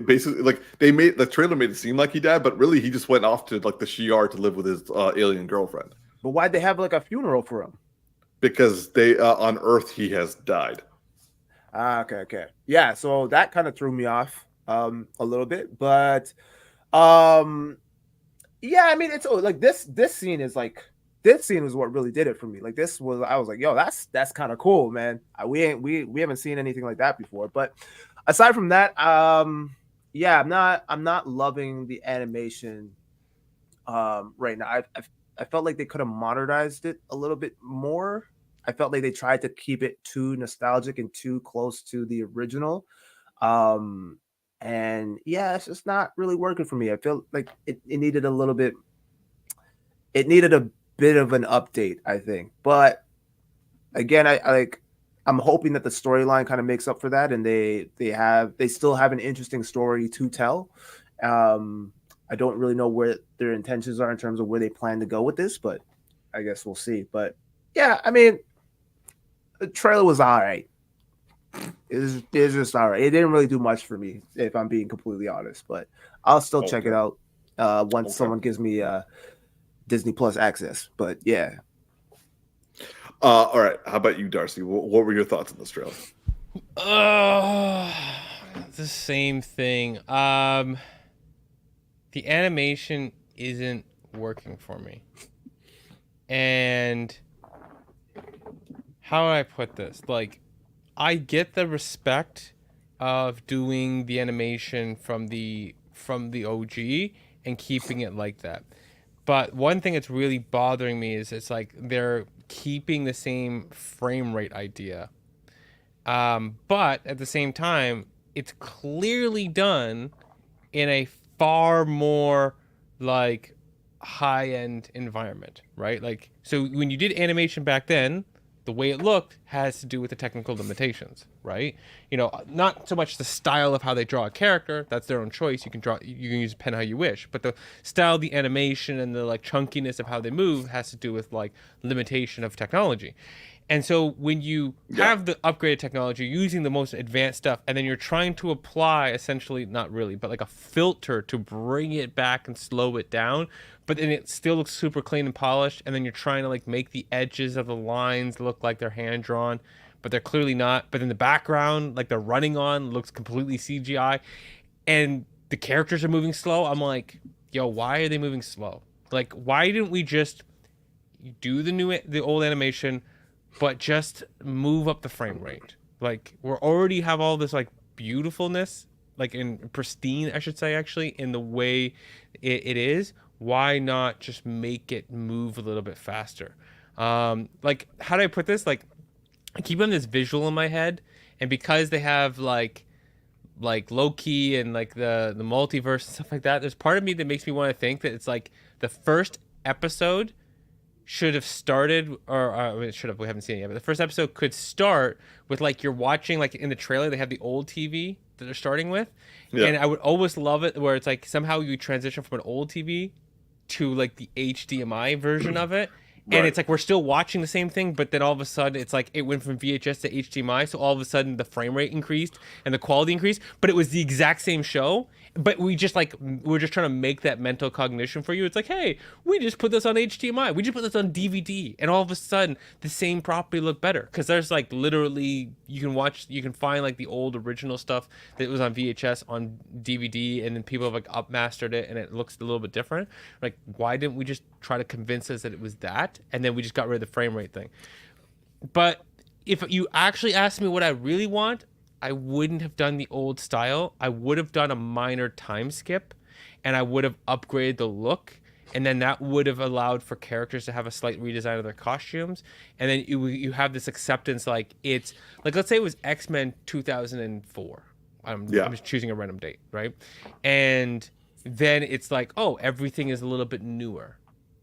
basically, like, the trailer made it seem like he died, but really he just went off to like the Shi'ar to live with his alien girlfriend. But why'd they have like a funeral for him? Because they on Earth he has died. Okay. Yeah, so that kind of threw me off a little bit, but yeah, I mean, it's like this scene is what really did it for me. Like, I was like, yo, that's kind of cool, man. We haven't seen anything like that before. But aside from that, yeah, I'm not loving the animation right now. I felt like they could have modernized it a little bit more. I felt like they tried to keep it too nostalgic and too close to the original. And yeah, it's just not really working for me. I feel like it needed a bit of an update, I think. But again, I'm hoping that the storyline kind of makes up for that, and they still have an interesting story to tell. I don't really know where their intentions are in terms of where they plan to go with this, but I guess we'll see. But yeah, I mean, the trailer was all right. It's just all right. It didn't really do much for me, if I'm being completely honest. But I'll still check it out once someone gives me Disney Plus access. But yeah. All right. How about you, Darcy? What were your thoughts on this trailer? the same thing. The animation isn't working for me. And how do I put this? Like, I get the respect of doing the animation from the OG and keeping it like that. But one thing that's really bothering me is it's like they're keeping the same frame rate idea. But at the same time, it's clearly done in a far more like high-end environment, right? Like, so when you did animation back then, the way it looked has to do with the technical limitations, right? You know, not so much the style of how they draw a character, that's their own choice. You can use a pen how you wish, but the style, the animation, and the like chunkiness of how they move has to do with like limitation of technology. And so when you have the upgraded technology using the most advanced stuff, and then you're trying to apply essentially, not really, but like a filter to bring it back and slow it down, but then it still looks super clean and polished, and then you're trying to like make the edges of the lines look like they're hand drawn, but they're clearly not. But in the background, like they're running on, looks completely CGI, and the characters are moving slow. I'm like, yo, why are they moving slow? Like, why didn't we just do the old animation, but just move up the frame rate? Like, we're already have all this like beautifulness, like in pristine, I should say, actually, in the way it is. Why not just make it move a little bit faster? Like, how do I put this? Like, I keep on this visual in my head, and because they have like Loki and like the multiverse and stuff like that, there's part of me that makes me want to think that it's like the first episode should have started, or it should have, we haven't seen it yet, but the first episode could start with like you're watching, like in the trailer they have the old TV that they're starting with, and I would always love it where it's like somehow you transition from an old TV to like the HDMI version of it. And it's like we're still watching the same thing, but then all of a sudden it's like it went from VHS to HDMI, so all of a sudden the frame rate increased and the quality increased, but it was the exact same show. But we're just trying to make that mental cognition for you. It's like, hey, we just put this on HDMI, we just put this on DVD, and all of a sudden the same property looked better because there's like literally you can find like the old original stuff that was on VHS on DVD, and then people have like upmastered it and it looks a little bit different. Like, why didn't we just try to convince us that it was that, and then we just got rid of the frame rate thing? But if you actually ask me what I really want, I wouldn't have done the old style. I would have done a minor time skip, and I would have upgraded the look, and then that would have allowed for characters to have a slight redesign of their costumes, and then you have this acceptance, like it's like, let's say it was X-Men 2004. I'm just choosing a random date, right? And then it's like, oh, everything is a little bit newer,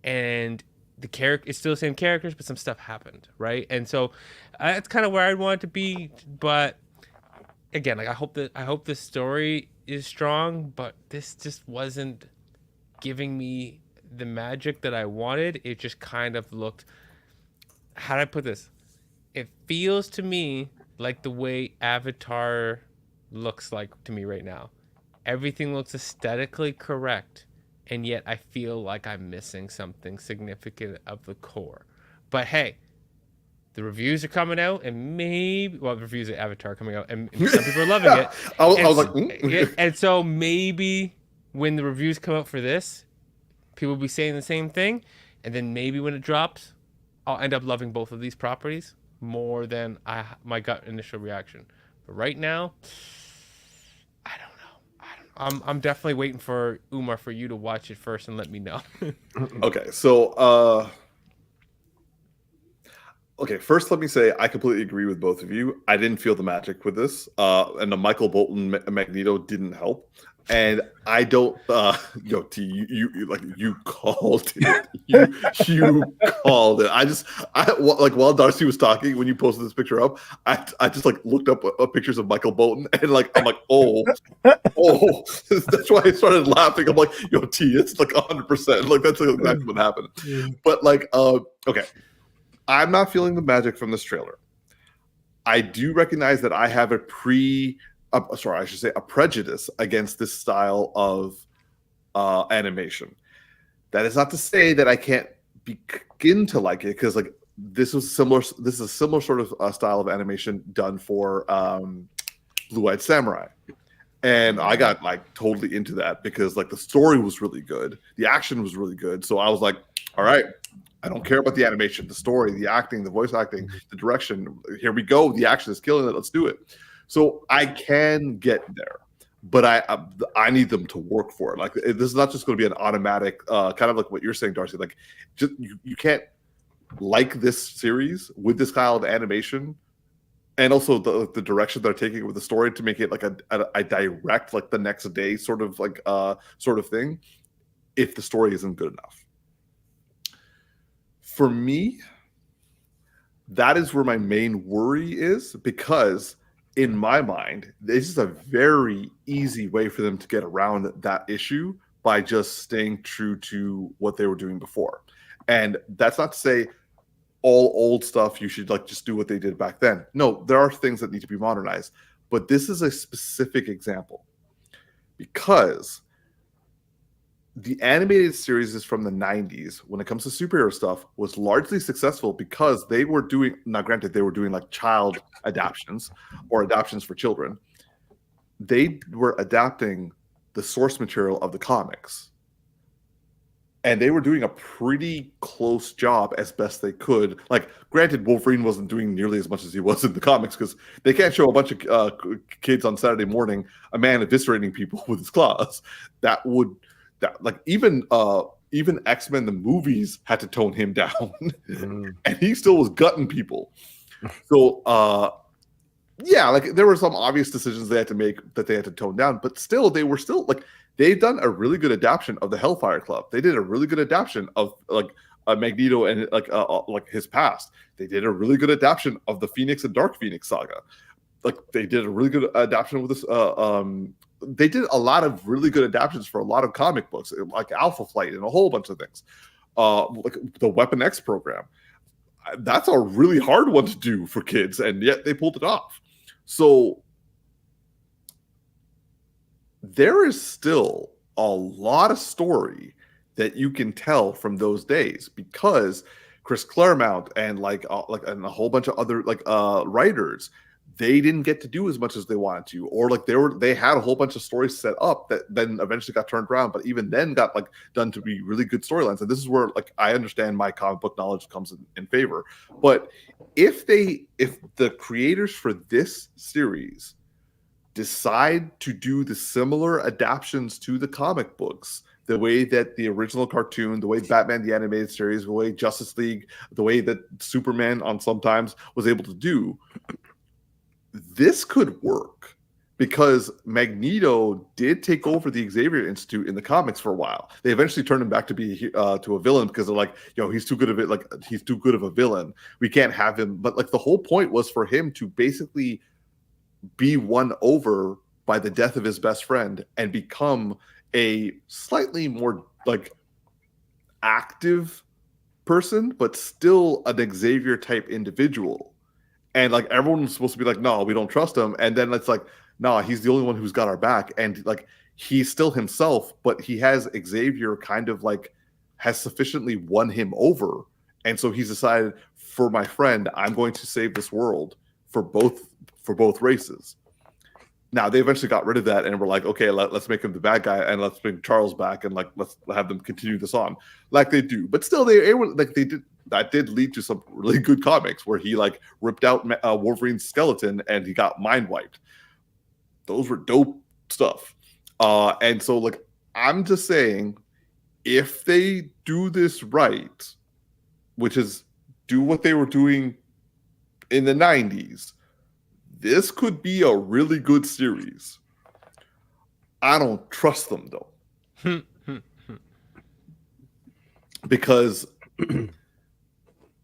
and the character it's still the same characters, but some stuff happened, right? And so that's kind of where I'd want it to be. But again, like I hope the story is strong, but this just wasn't giving me the magic that I wanted. It just kind of looked, how do I put this? It feels to me like the way Avatar looks like to me right now. Everything looks aesthetically correct, and yet I feel like I'm missing something significant of the core. But hey, the reviews are coming out, and maybe, well, the reviews of Avatar are coming out, and some people are loving it. I was like, and so maybe when the reviews come out for this, people will be saying the same thing, and then maybe when it drops, I'll end up loving both of these properties more than my gut initial reaction. But right now, I don't know. I'm definitely waiting for Umar for you to watch it first and let me know. Okay, so first let me say I completely agree with both of you. I didn't feel the magic with this, and the Michael Bolton Magneto didn't help. And I don't, T, you called it. You called it. Like while Darcy was talking, when you posted this picture up, I just like looked up pictures of Michael Bolton, and like I'm like, oh, that's why I started laughing. I'm like, T, it's like 100%. Like that's exactly what happened. But like, okay, I'm not feeling the magic from this trailer. I do recognize that I have a prejudice against this style of animation. That is not to say that I can't begin to like it, because like this is a similar sort of style of animation done for Blue-Eyed Samurai. And I got like totally into that because like the story was really good, the action was really good. So I was like, all right, I don't care about the animation, the story, the acting, the voice acting, the direction. Here we go. The action is killing it. Let's do it. So I can get there, but I need them to work for it. Like this is not just going to be an automatic kind of like what you're saying, Darcy. Like just you can't like this series with this style of animation. And also the direction they're taking with the story to make it like a direct, like the next day sort of thing, if the story isn't good enough. For me, that is where my main worry is, because in my mind, this is a very easy way for them to get around that issue by just staying true to what they were doing before. And that's not to say all old stuff you should like just do what they did back then. No, there are things that need to be modernized, but this is a specific example because the animated series is from the 90s when it comes to superhero stuff was largely successful because they were doing, now granted they were doing like child adaptions or adaptions for children. They were adapting the source material of the comics. And they were doing a pretty close job as best they could. Like, granted, Wolverine wasn't doing nearly as much as he was in the comics because they can't show a bunch of kids on Saturday morning a man eviscerating people with his claws. Even X-Men the movies had to tone him down, and he still was gutting people. So, yeah, like there were some obvious decisions they had to make that they had to tone down, but still, they were still like. They've done a really good adaptation of the Hellfire Club. They did a really good adaptation of like Magneto and like his past. They did a really good adaptation of the Phoenix and Dark Phoenix saga. Like they did a really good adaptation with this. They did a lot of really good adaptations for a lot of comic books, like Alpha Flight and a whole bunch of things. Like the Weapon X program. That's a really hard one to do for kids, and yet they pulled it off. So there is still a lot of story that you can tell from those days because Chris Claremont and and a whole bunch of other writers, they didn't get to do as much as they wanted to, or like they had a whole bunch of stories set up that then eventually got turned around, but even then got like done to be really good storylines. And this is where like I understand my comic book knowledge comes in favor. But if the creators for this series decide to do the similar adaptations to the comic books, the way that the original cartoon, the way Batman the Animated Series, the way Justice League, the way that Superman on sometimes was able to do, this could work because Magneto did take over the Xavier Institute in the comics for a while. They eventually turned him back to be to a villain because they're like, he's too good of it. Like he's too good of a villain. We can't have him. But like the whole point was for him to basically be won over by the death of his best friend and become a slightly more like active person, but still an Xavier type individual. And like everyone was supposed to be like, no, we don't trust him. And then it's like, no, he's the only one who's got our back. And like he's still himself, but he has Xavier kind of like has sufficiently won him over. And so he's decided, for my friend, I'm going to save this world for both races. Now they eventually got rid of that and were like, okay, let's make him the bad guy and let's bring Charles back and like let's have them continue this on like they do. But still, they did that did lead to some really good comics where he like ripped out Wolverine's skeleton and he got mind wiped. Those were dope stuff. And so like I'm just saying, if they do this right, which is do what they were doing in the 90s, this could be a really good series. I don't trust them though. Because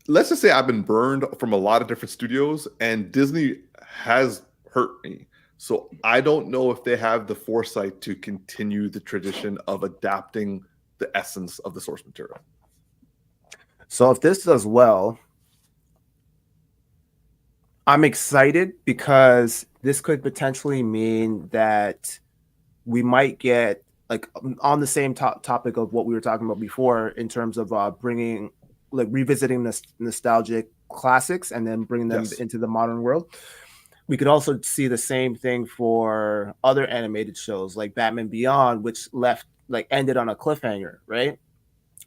let's just say I've been burned from a lot of different studios and Disney has hurt me. So I don't know if they have the foresight to continue the tradition of adapting the essence of the source material. So if this does well, I'm excited because this could potentially mean that we might get like on the same topic of what we were talking about before in terms of bringing like revisiting this nostalgic classics and then bringing them into the modern world. we could also see the same thing for other animated shows like Batman Beyond, which ended on a cliffhanger, right?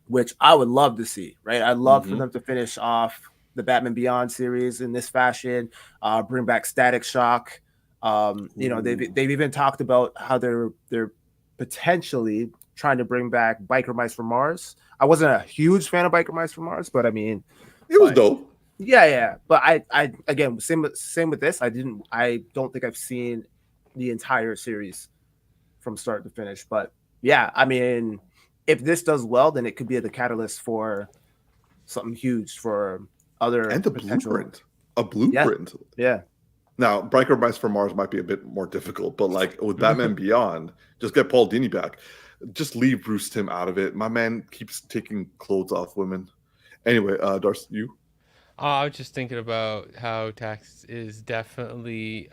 Which I would love to see, right? I'd love for them to finish off the Batman Beyond series in this fashion, bring back Static Shock. They've even talked about how they're potentially trying to bring back Biker Mice from Mars. I wasn't a huge fan of Biker Mice from Mars, but I mean, it was dope. Yeah. But I again, same with this. I don't think I've seen the entire series from start to finish. But yeah, I mean, if this does well, then it could be the catalyst for something huge for other and a blueprint. Yeah. Now, Biker Mice from Mars might be a bit more difficult, but like with Batman Beyond, just get Paul Dini back. Just leave Bruce Timm out of it. My man keeps taking clothes off women. Anyway, Darcy, you? I was just thinking about how Tactix is definitely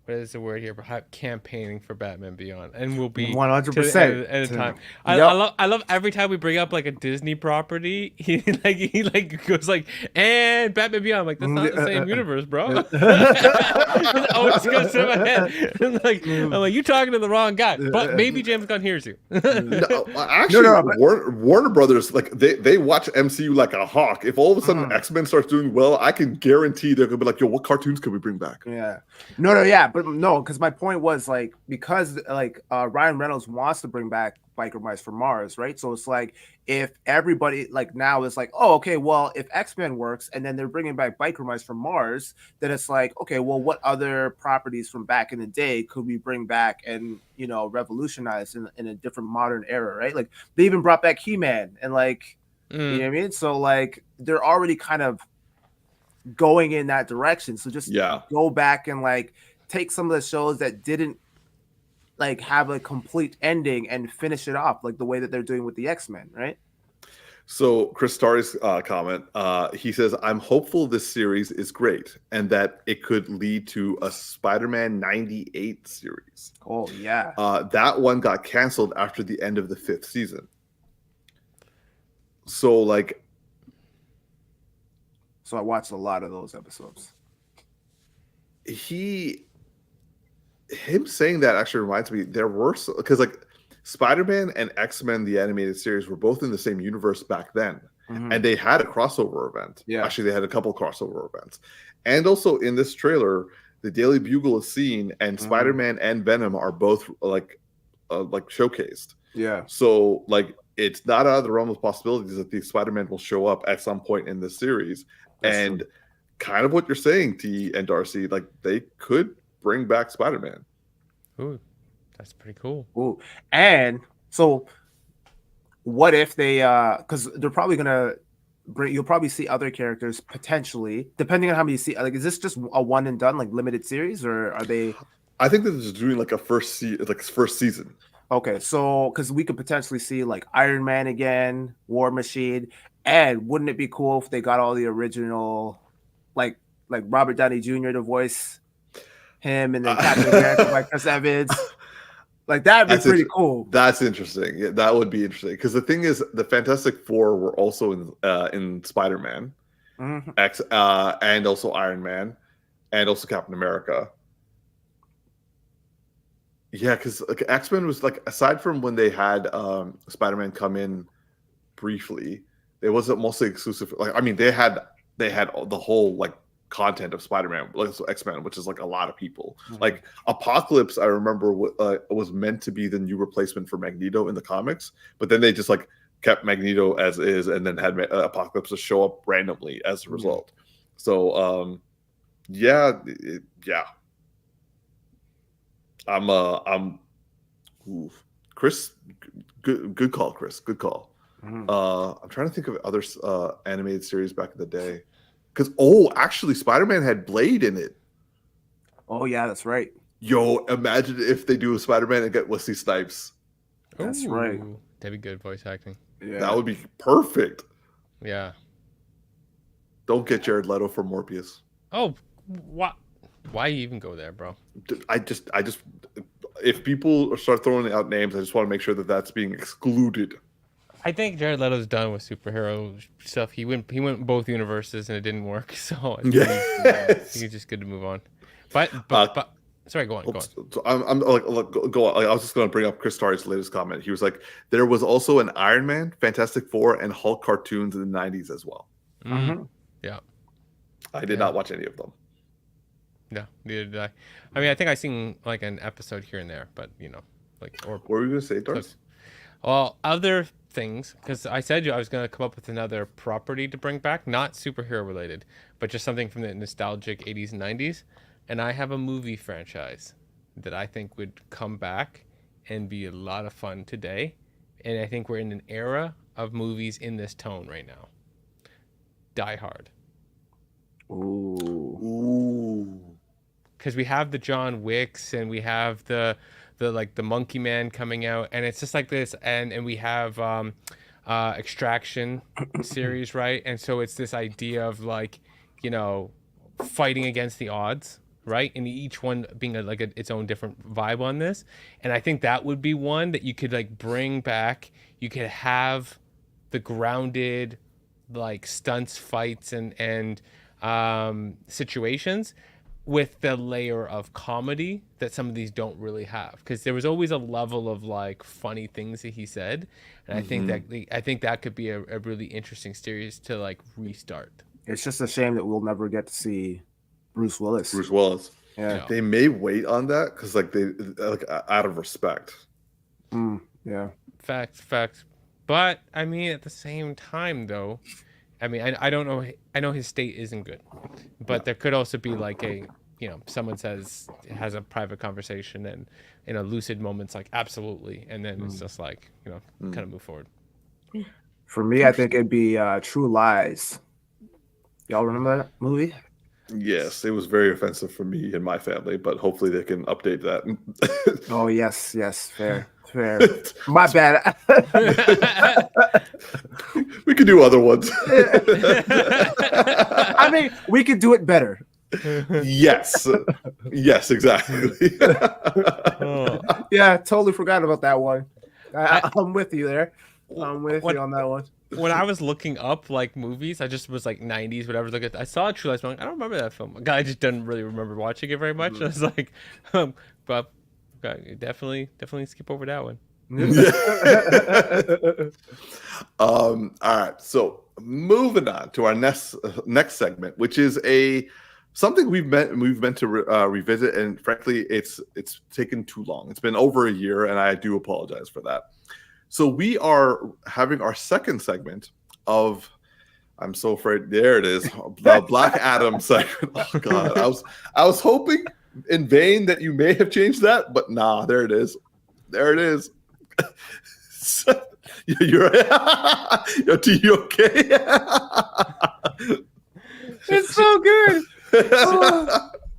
what is the word here? Campaigning for Batman Beyond, and will be 100% at a time. I love every time we bring up like a Disney property, he goes like, and Batman Beyond. I'm like, that's not the same universe, bro. Oh, it just goes to my head. I'm like, you talking to the wrong guy, but maybe James Gunn hears you. Warner Brothers, like they watch MCU like a hawk. If all of a sudden X-Men starts doing well, I can guarantee they're gonna be like, yo, what cartoons can we bring back? Yeah, but no, because my point was like, because like Ryan Reynolds wants to bring back Biker Mice from Mars, right? So it's like, if everybody like now is like, oh, okay, well, if X-Men works and then they're bringing back Biker Mice from Mars, then it's like, okay, well, what other properties from back in the day could we bring back and, you know, revolutionize in a different modern era, right? Like they even brought back He-Man and like, you know what I mean? So like they're already kind of going in that direction. So just go back and like take some of the shows that didn't like have a complete ending and finish it off like the way that they're doing with the X-Men, right? So Chris Starry's comment, he says, I'm hopeful this series is great and that it could lead to a Spider-Man 98 series. Oh, yeah. That one got canceled after the end of the 5th season. So I watched a lot of those episodes. Him saying that actually reminds me, there were, because like Spider-Man and X-Men the animated series were both in the same universe back then, and they had a crossover event. Actually, they had a couple crossover events, and also in this trailer the Daily Bugle is seen, and Spider-Man and Venom are both like showcased. So like it's not out of the realm of possibilities that the Spider-Man will show up at some point in this series. That's true. Kind of what you're saying, T and Darcy, like they could bring back Spider-Man. Ooh, that's pretty cool. Ooh, and so what if they because they're probably gonna you'll probably see other characters potentially, depending on how many you see. Like, is this just a one and done like limited series, or are they? I think they're just doing like a first season. Okay, so because we could potentially see like Iron Man again, War Machine, and wouldn't it be cool if they got all the original, like Robert Downey Jr. to voice him, and then Captain America by Chris Evans? Like that'd be pretty cool. That's interesting. Yeah, that would be interesting because the thing is, the Fantastic Four were also in Spider-Man, X, and also Iron Man, and also Captain America. Yeah, because like X-Men was like, aside from when they had Spider-Man come in briefly, it wasn't mostly exclusive. Like, I mean, they had the whole like content of Spider-Man, like X-Men, which is like a lot of people. Like Apocalypse, I remember was meant to be the new replacement for Magneto in the comics, but then they just like kept Magneto as is, and then had Apocalypse just show up randomly as a result. So, yeah. Chris, good call, Chris. Good call. I'm trying to think of other animated series back in the day. Because actually, Spider-Man had Blade in it. Oh yeah, that's right. Yo, imagine if they do a Spider-Man and get Wesley Snipes. That's right. That'd be good voice acting. Yeah, that would be perfect. Yeah. Don't get Jared Leto for Morbius. Oh, what? Why even go there, bro? I just, if people start throwing out names, I just want to make sure that that's being excluded. I think Jared Leto's done with superhero stuff. He went both universes and it didn't work. So he's just good to move on. But sorry, go on. So I'm like, go on. Like, I was just going to bring up Chris Tarry's latest comment. He was like, there was also an Iron Man, Fantastic Four, and Hulk cartoons in the 90s as well. Mm-hmm. Yeah. I did not watch any of them. No, neither did I. I mean, I think I seen like an episode here and there, but like. Or what were you going to say, Darcy? Well, other things, because I said I was going to come up with another property to bring back, not superhero related, but just something from the nostalgic 80s and 90s. And I have a movie franchise that I think would come back and be a lot of fun today. And I think we're in an era of movies in this tone right now. Die Hard. Ooh. Because we have the John Wicks and we have the Monkey Man coming out, and it's just like this, and we have Extraction series, right? And so it's this idea of like, fighting against the odds, right? And each one being its own different vibe on this. And I think that would be one that you could like bring back. You could have the grounded like stunts, fights, and situations with the layer of comedy that some of these don't really have, because there was always a level of like funny things that he said, and I think that could be a really interesting series to like restart. It's just a shame that we'll never get to see Bruce Willis. Yeah, they may wait on that because like they like out of respect. Yeah, facts. But I mean, at the same time, though, I mean, I don't know. I know his state isn't good, but there could also be like someone has a private conversation and in a lucid moments like absolutely, and then it's just like kind of move forward. For me, I think it'd be True Lies. Y'all remember that movie? Yes, it was very offensive for me and my family, but hopefully they can update that. Oh yes, fair. My bad. We could do other ones. I mean, we could do it better. Yes, exactly. Yeah, totally forgot about that one. I'm with you there. I'm with you on that one. When I was looking up like movies, I just was like 90s, whatever. I saw True Lies. I'm like, I don't remember that film. I just didn't really remember watching it very much. I was like, but definitely skip over that one. All right, so moving on to our next segment, which is something we've meant to revisit, and frankly, it's taken too long. It's been over a year, and I do apologize for that. So we are having our second segment of, I'm so afraid, there it is, the Black Adam segment. Oh God, I was hoping in vain that you may have changed that, but nah, there it is. You're you okay? It's so good.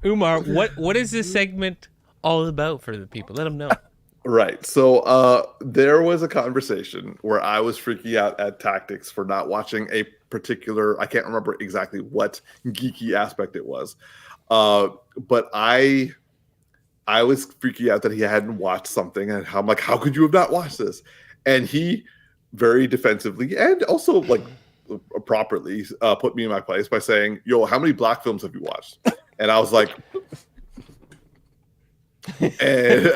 Umar, what is this segment all about for the people? Let them know. Right. So there was a conversation where I was freaking out at Tactix for not watching a particular, I can't remember exactly what geeky aspect it was. But I was freaking out that he hadn't watched something, and I'm like, how could you have not watched this? And he very defensively and also like properly put me in my place by saying, yo, how many black films have you watched? And I was like, and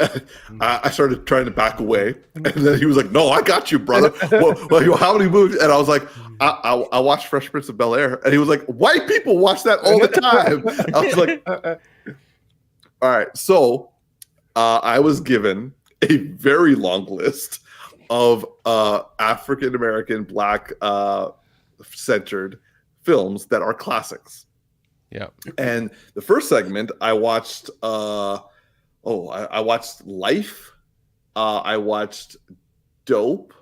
I started trying to back away, and then he was like, no, I got you, brother. Well, how many movies? And I was like, I watched Fresh Prince of Bel-Air, and he was like, white people watch that all the time. I was like, all right. So I was given a very long list of African American Black centered films that are classics. Yeah. And the first segment, I watched. I watched Life. I watched Dope,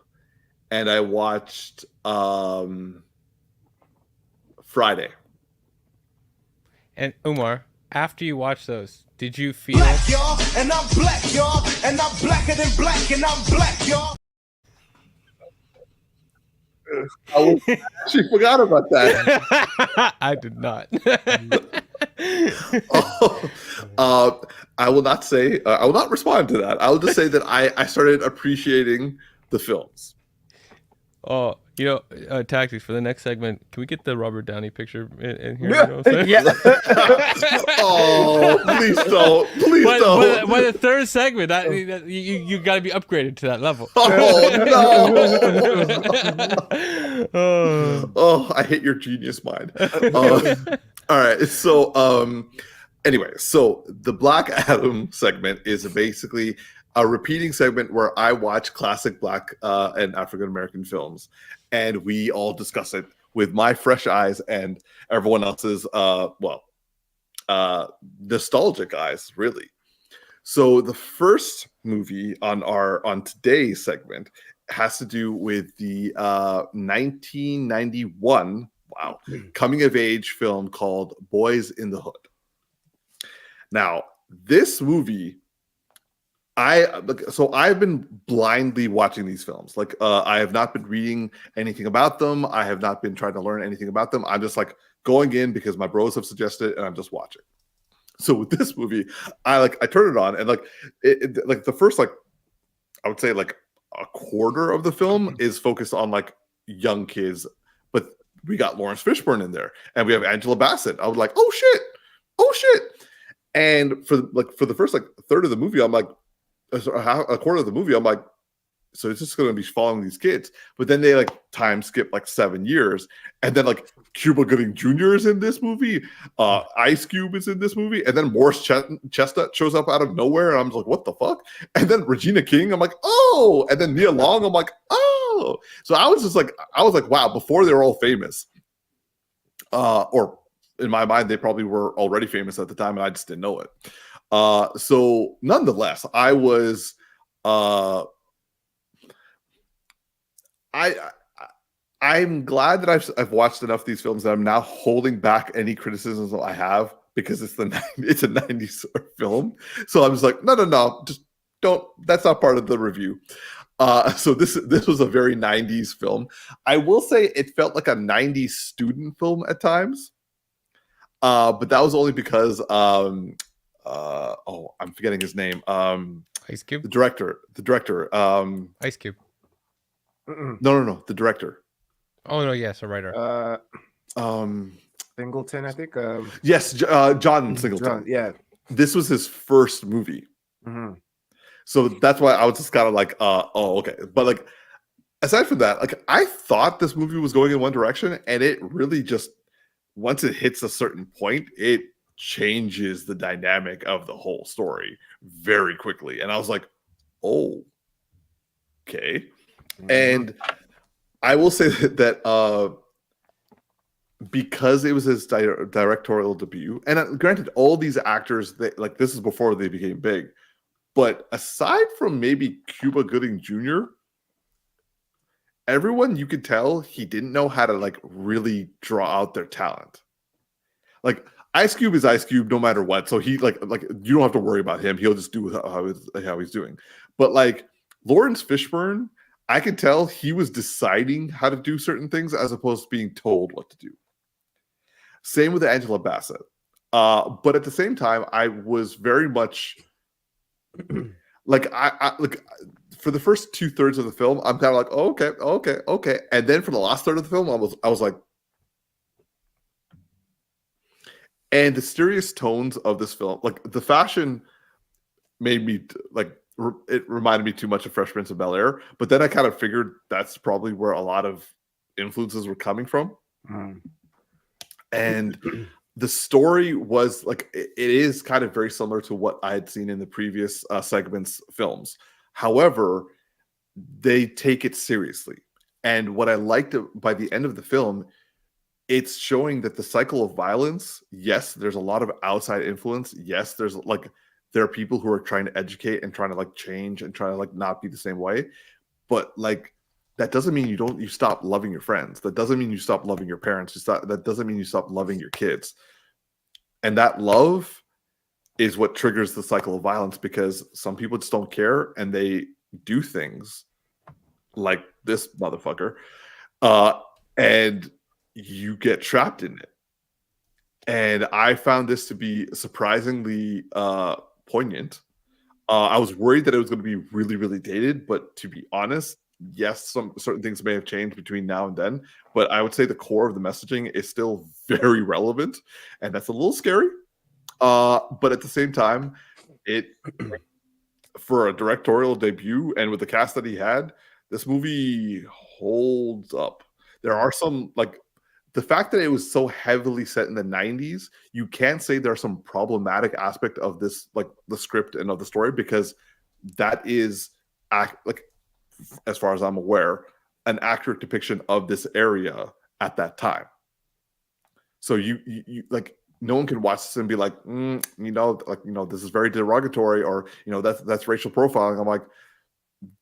and I watched Friday. And Umar, after you watched those, did you feel black, y'all, and I'm black, y'all, and I'm blacker than black, and I'm black, y'all? I actually forgot about that. I did not. I will not say. I will not respond to that. I will just say that I started appreciating the films. Oh, Tactics for the next segment. Can we get the Robert Downey picture in here? You know what I'm saying? Yeah. Oh, please don't. Please don't. By the third segment, you got to be upgraded to that level. Oh, no. Oh, I hate your genius mind. All right. So, anyway, so the Black Adam segment is basically a repeating segment where I watch classic Black and African American films, and we all discuss it with my fresh eyes and everyone else's, nostalgic eyes, really. So the first movie on today's segment has to do with the 1991 coming of age film called Boyz in the Hood. Now, this movie, I've been blindly watching these films. Like, I have not been reading anything about them. I have not been trying to learn anything about them. I'm just like going in because my bros have suggested it, and I'm just watching. So with this movie, I turn it on, and like the first, like, I would say like a quarter of the film is focused on like young kids, but we got Lawrence Fishburne in there, and we have Angela Bassett. I was like, oh shit. And for the first like third of the movie, I'm like, a quarter of the movie, I'm like, so it's just going to be following these kids. But then they like time skip like 7 years, and then like Cuba Gooding Jr. is in this movie, Ice Cube is in this movie, and then Morris Chestnut shows up out of nowhere, and I'm like, what the fuck? And then Regina King, I'm like, oh, and then Nia Long, I'm like, oh. So I was like, wow, before they were all famous, or in my mind, they probably were already famous at the time, and I just didn't know it. So nonetheless, I was I'm glad that I've watched enough of these films that I'm now holding back any criticisms that I have, because it's a 90s film. So I'm just like, no, just don't. That's not part of the review. So this was a very 90s film. I will say it felt like a 90s student film at times, but that was only because I'm forgetting his name. Ice Cube. The director. Ice Cube. No, the director. Oh no, yes, a writer. Singleton, I think. Yes, John Singleton. Yeah, this was his first movie, so that's why I was just kind of like, oh, okay. But like, aside from that, like, I thought this movie was going in one direction, and it really just, once it hits a certain point, it changes the dynamic of the whole story very quickly. And I was like, oh, okay. And I will say that because it was his directorial debut, and granted, all these actors, this is before they became big, but aside from maybe Cuba Gooding Jr., everyone, you could tell he didn't know how to like really draw out their talent. Like, Ice Cube is Ice Cube no matter what, so he like you don't have to worry about him. He'll just do how he's doing. But like Lawrence Fishburne, I could tell he was deciding how to do certain things as opposed to being told what to do. Same with Angela Bassett. But at the same time, I was very much like, I for the first 2/3 of the film, I'm kind of like, oh, okay. And then for the last third of the film, I was like, and the serious tones of this film, like the fashion made me like, it reminded me too much of Fresh Prince of Bel-Air, but then I kind of figured that's probably where a lot of influences were coming from. And the story was like, it is kind of very similar to what I had seen in the previous segments films. However, they take it seriously. And what I liked by the end of the film, it's showing that the cycle of violence, yes, there's a lot of outside influence. Yes, there are people who are trying to educate and trying to like change and trying to like not be the same way. But like, that doesn't mean you stop loving your friends. That doesn't mean you stop loving your parents. That doesn't mean you stop loving your kids. And that love is what triggers the cycle of violence, because some people just don't care and they do things like this motherfucker. And you get trapped in it. And I found this to be surprisingly poignant. I was worried that it was going to be really, really dated, but to be honest, yes, some certain things may have changed between now and then, but I would say the core of the messaging is still very relevant, and that's a little scary. But at the same time, it for a directorial debut and with the cast that he had, this movie holds up. There are some like the fact that it was so heavily set in the 90s, you can say there's some problematic aspect of this, like the script and of the story, because that is like, as far as I'm aware, an accurate depiction of this area at that time. So you like no one can watch this and be like, this is very derogatory, or that's racial profiling. I'm like,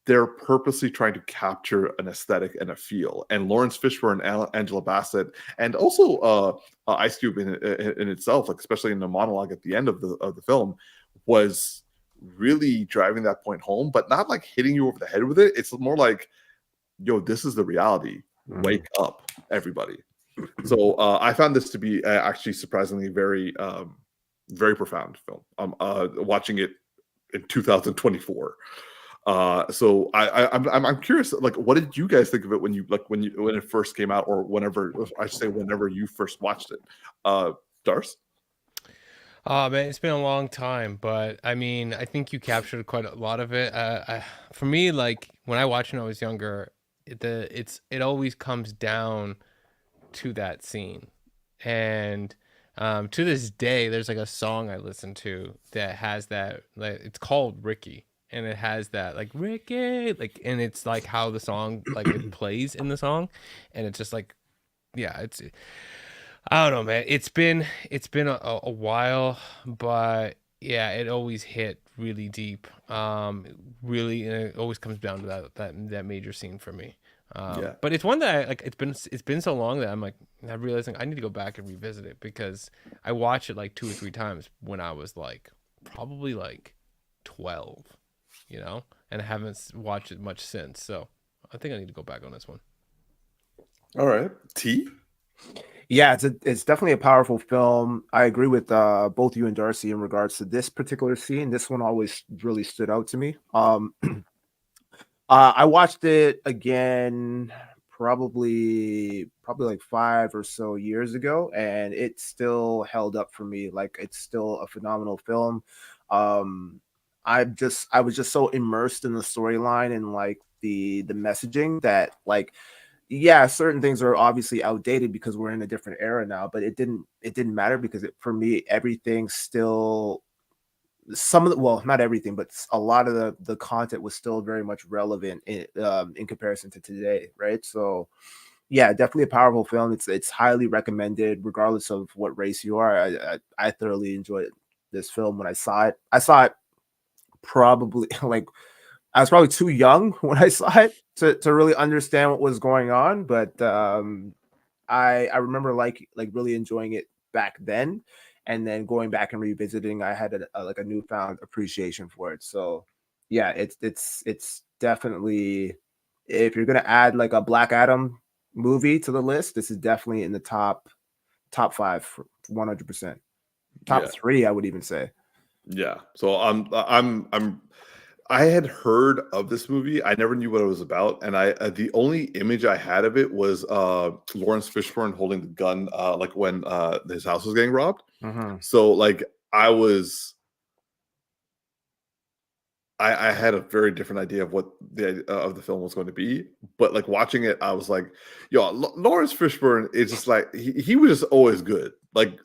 they're purposely trying to capture an aesthetic and a feel. And Lawrence Fishburne, Angela Bassett, and also Ice Cube in itself, like especially in the monologue at the end of the film, was really driving that point home, but not like hitting you over the head with it. It's more like, yo, this is the reality. Wake up, everybody. So I found this to be actually surprisingly very, very profound film. Watching it in 2024. So I'm curious, like, what did you guys think of it when it first came out, or whenever you first watched it? Darce? Oh man, it's been a long time, but I mean, I think you captured quite a lot of it. For me, like when I watched when I was younger, it always comes down to that scene, and to this day, there's like a song I listen to that has that. Like, it's called Ricky, and it has that like Ricky, like, and it's like how the song like it plays in the song, and it's just like, yeah, it's. I don't know, man. It's been a while, but yeah, it always hit really deep. Really, and it always comes down to that major scene for me. Yeah. But it's one that I like. It's been so long that I'm realizing I need to go back and revisit it, because I watched it like 2 or 3 times when I was like probably like 12, and I haven't watched it much since. So I think I need to go back on this one. All right, T. Yeah, it's definitely a powerful film. I agree with both you and Darcy in regards to this particular scene. This one always really stood out to me. I watched it again probably like 5 or so years ago, and it still held up for me. Like, it's still a phenomenal film. I was just so immersed in the storyline and like the messaging that, like, yeah, certain things are obviously outdated because we're in a different era now, but it didn't matter, because for me, everything still, well, not everything, but a lot of the content was still very much relevant in comparison to today, right? So yeah, definitely a powerful film. It's highly recommended regardless of what race you are. I thoroughly enjoyed this film when I saw it. I saw it probably like I was probably too young when I saw it to really understand what was going on, but I remember like really enjoying it back then, and then going back and revisiting, I had like a newfound appreciation for it. So yeah, it's definitely, if you're gonna add like a Black Adam movie to the list, this is definitely in the top 5 for 100%. Top 3, I would even say. Yeah. So I had heard of this movie. I never knew what it was about, and the only image I had of it was Lawrence Fishburne holding the gun, like when his house was getting robbed. So like I had a very different idea of what the of the film was going to be, but like watching it, I was like, yo, Lawrence Fishburne is just like he was just always good. Like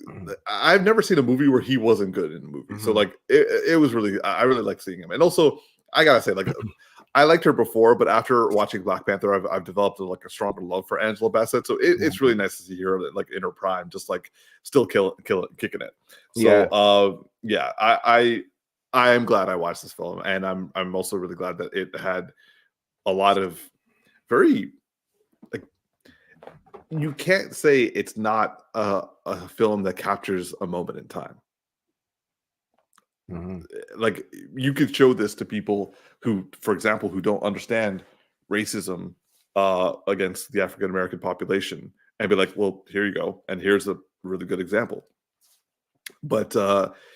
I've never seen a movie where he wasn't good in a movie. So like it was really, I really like seeing him. And also I gotta say, like, I liked her before, but after watching Black Panther, I've developed like a stronger love for Angela Bassett. So it's really nice to see her like in her prime, just like still kicking it. So yeah, I am glad I watched this film, and I'm also really glad that it had a lot of very, like, you can't say it's not a film that captures a moment in time. Like, you could show this to people who, for example, who don't understand racism against the African American population, and be like, well, here you go, and here's a really good example. But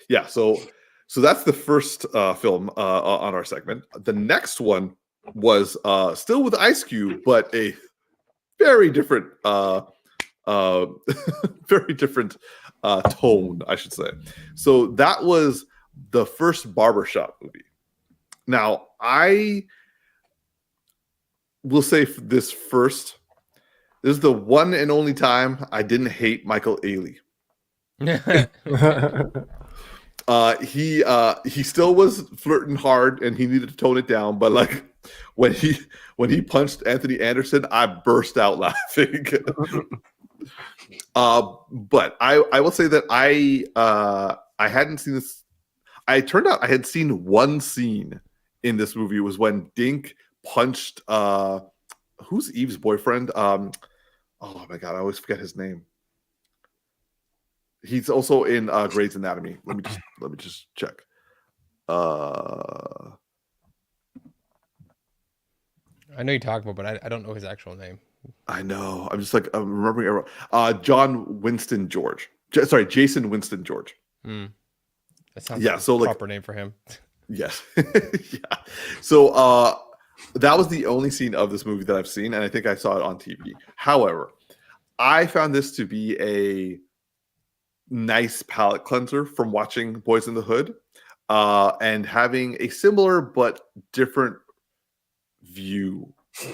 yeah, so that's the first film on our segment. The next one was still with Ice Cube, but a very different very different tone, I should say. So that was the first Barbershop movie. Now, I will say this first. This is the one and only time I didn't hate Michael Ealy. He still was flirting hard and he needed to tone it down, but like when he punched Anthony Anderson, I burst out laughing. But I will say that I hadn't seen this. I turned out I had seen one scene in this movie. It was when Dink punched who's Eve's boyfriend? Oh my god, I always forget his name. He's also in Grey's Anatomy. Let me just check. I know you're talking about, but I don't know his actual name. I know. I'm just like I'm remembering everyone. Jason Winston George. That sounds Yeah, like so a like proper name for him. yes, yeah. So that was the only scene of this movie that I've seen, and I think I saw it on TV. However, I found this to be a nice palate cleanser from watching Boys in the Hood, and having a similar but different view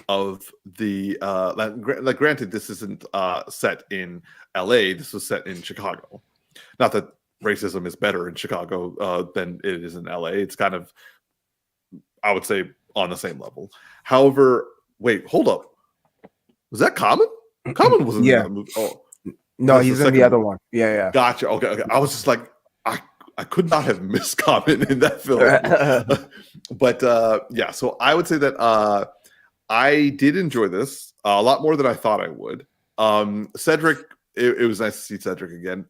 of the like granted this isn't set in LA, this was set in Chicago. Not that racism is better in Chicago than it is in LA. It's kind of, I would say, on the same level. However, wait, hold up. Was that Common? Common was in that movie. Oh, no, he's in the other one. Yeah. Gotcha. Okay. I was just like, I could not have missed Common in that film. But yeah, so I would say that I did enjoy this a lot more than I thought I would. Cedric, it was nice to see Cedric again.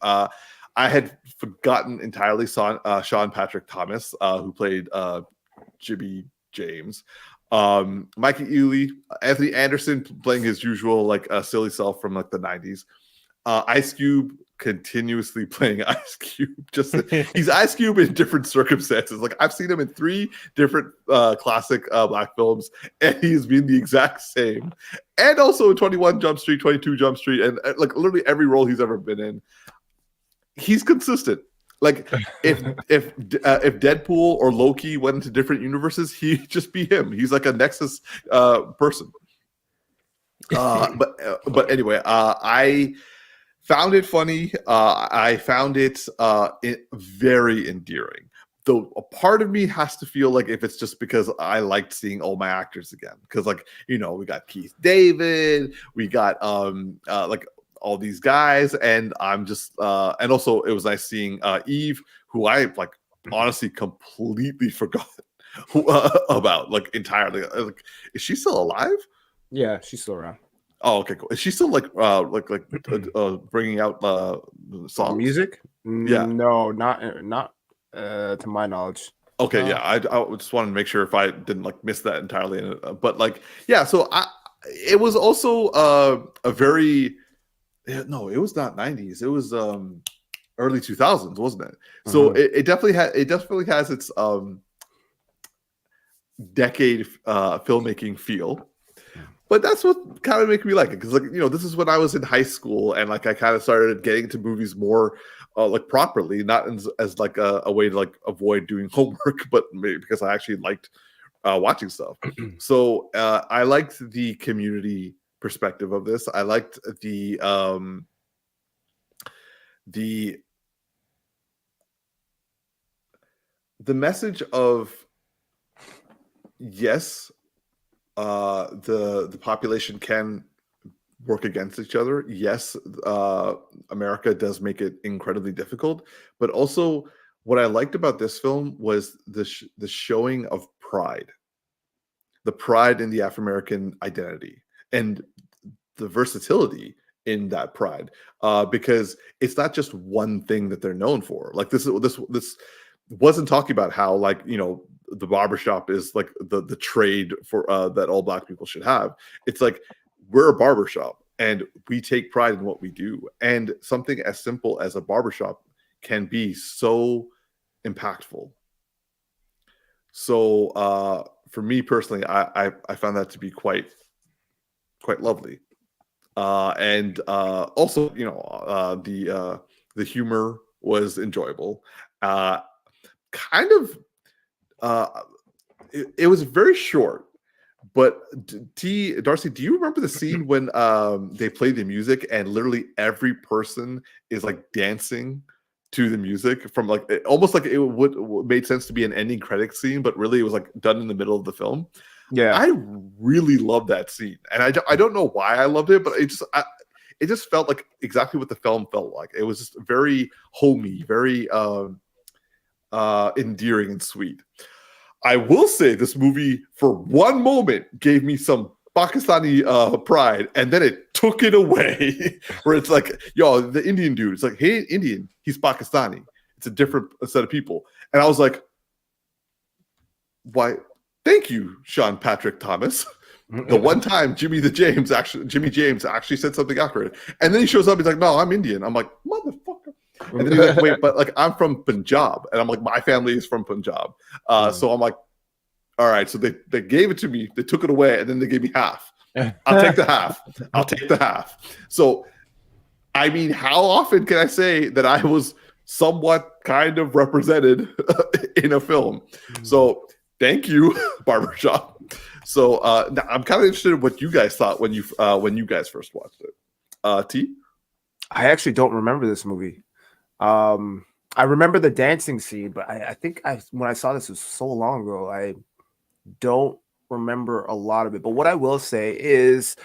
I had forgotten entirely Sean Patrick Thomas, who played Jimmy James. Mikey Ealy, Anthony Anderson playing his usual like silly self from like the 90s. Ice Cube continuously playing Ice Cube. Just he's Ice Cube in different circumstances. Like I've seen him in 3 different classic black films, and he's been the exact same. And also 21 Jump Street, 22 Jump Street, and like literally every role he's ever been in. He's consistent. Like if Deadpool or Loki went into different universes, he'd just be him. He's like a Nexus person. But anyway, I found it funny. I found it very endearing. Though a part of me has to feel like if it's just because I liked seeing all my actors again. Because like, you know, we got Keith David, we got like all these guys, and I'm just and also it was nice seeing Eve, who I like honestly completely forgot about like entirely. Like, is she still alive? Yeah, she's still around. Oh, okay, cool. Is she still like bringing out songs? Music? Yeah. No, not to my knowledge. Okay, yeah. I just wanted to make sure if I didn't like miss that entirely. But like, yeah. So it was also a very no. It was not 90s. It was early 2000s, wasn't it? So it definitely has its decade filmmaking feel. But that's what kind of made me like it, because like, you know, this is when I was in high school, and like I kind of started getting into movies more like properly, not as like a way to like avoid doing homework, but maybe because I actually liked watching stuff. So I liked the community perspective of this. I liked the message of yes. The population can work against each other. Yes, America does make it incredibly difficult, but also what I liked about this film was the showing of pride, the pride in the Afro-American identity, and the versatility in that pride, because it's not just one thing that they're known for. Like this wasn't talking about how, like, you know, the barbershop is like the trade for that all black people should have. It's like, we're a barbershop and we take pride in what we do. And something as simple as a barbershop can be so impactful. So for me personally, I found that to be quite lovely. And also, the humor was enjoyable. Kind of, it was very short. But Darcy, do you remember the scene when they played the music and literally every person is like dancing to the music from like almost like it would made sense to be an ending credit scene, but really it was like done in the middle of the film. Yeah, I really loved that scene, and I don't know why I loved it, but it just felt like exactly what the film felt like. It was just very homey, very endearing and sweet. I will say this movie for one moment gave me some Pakistani pride, and then it took it away. Where it's like, yo, the Indian dude, it's like, hey, Indian, he's Pakistani. It's a different set of people. And I was like, why? Thank you, Sean Patrick Thomas. The one time Jimmy James actually said something accurate, and then he shows up. He's like, "No, I'm Indian." I'm like, "Motherfucker!" And then he's like, "Wait, but like I'm from Punjab," and I'm like, "My family is from Punjab." So I'm like, "All right." So they gave it to me. They took it away, and then they gave me half. I'll take the half. I'll take the half. So, I mean, how often can I say that I was somewhat kind of represented in a film? So, thank you, Barbershop. So I'm kind of interested in what you guys thought when you guys first watched it. T? I actually don't remember this movie. I remember the dancing scene, but I think when I saw this, it was so long ago. I don't remember a lot of it. But what I will say is,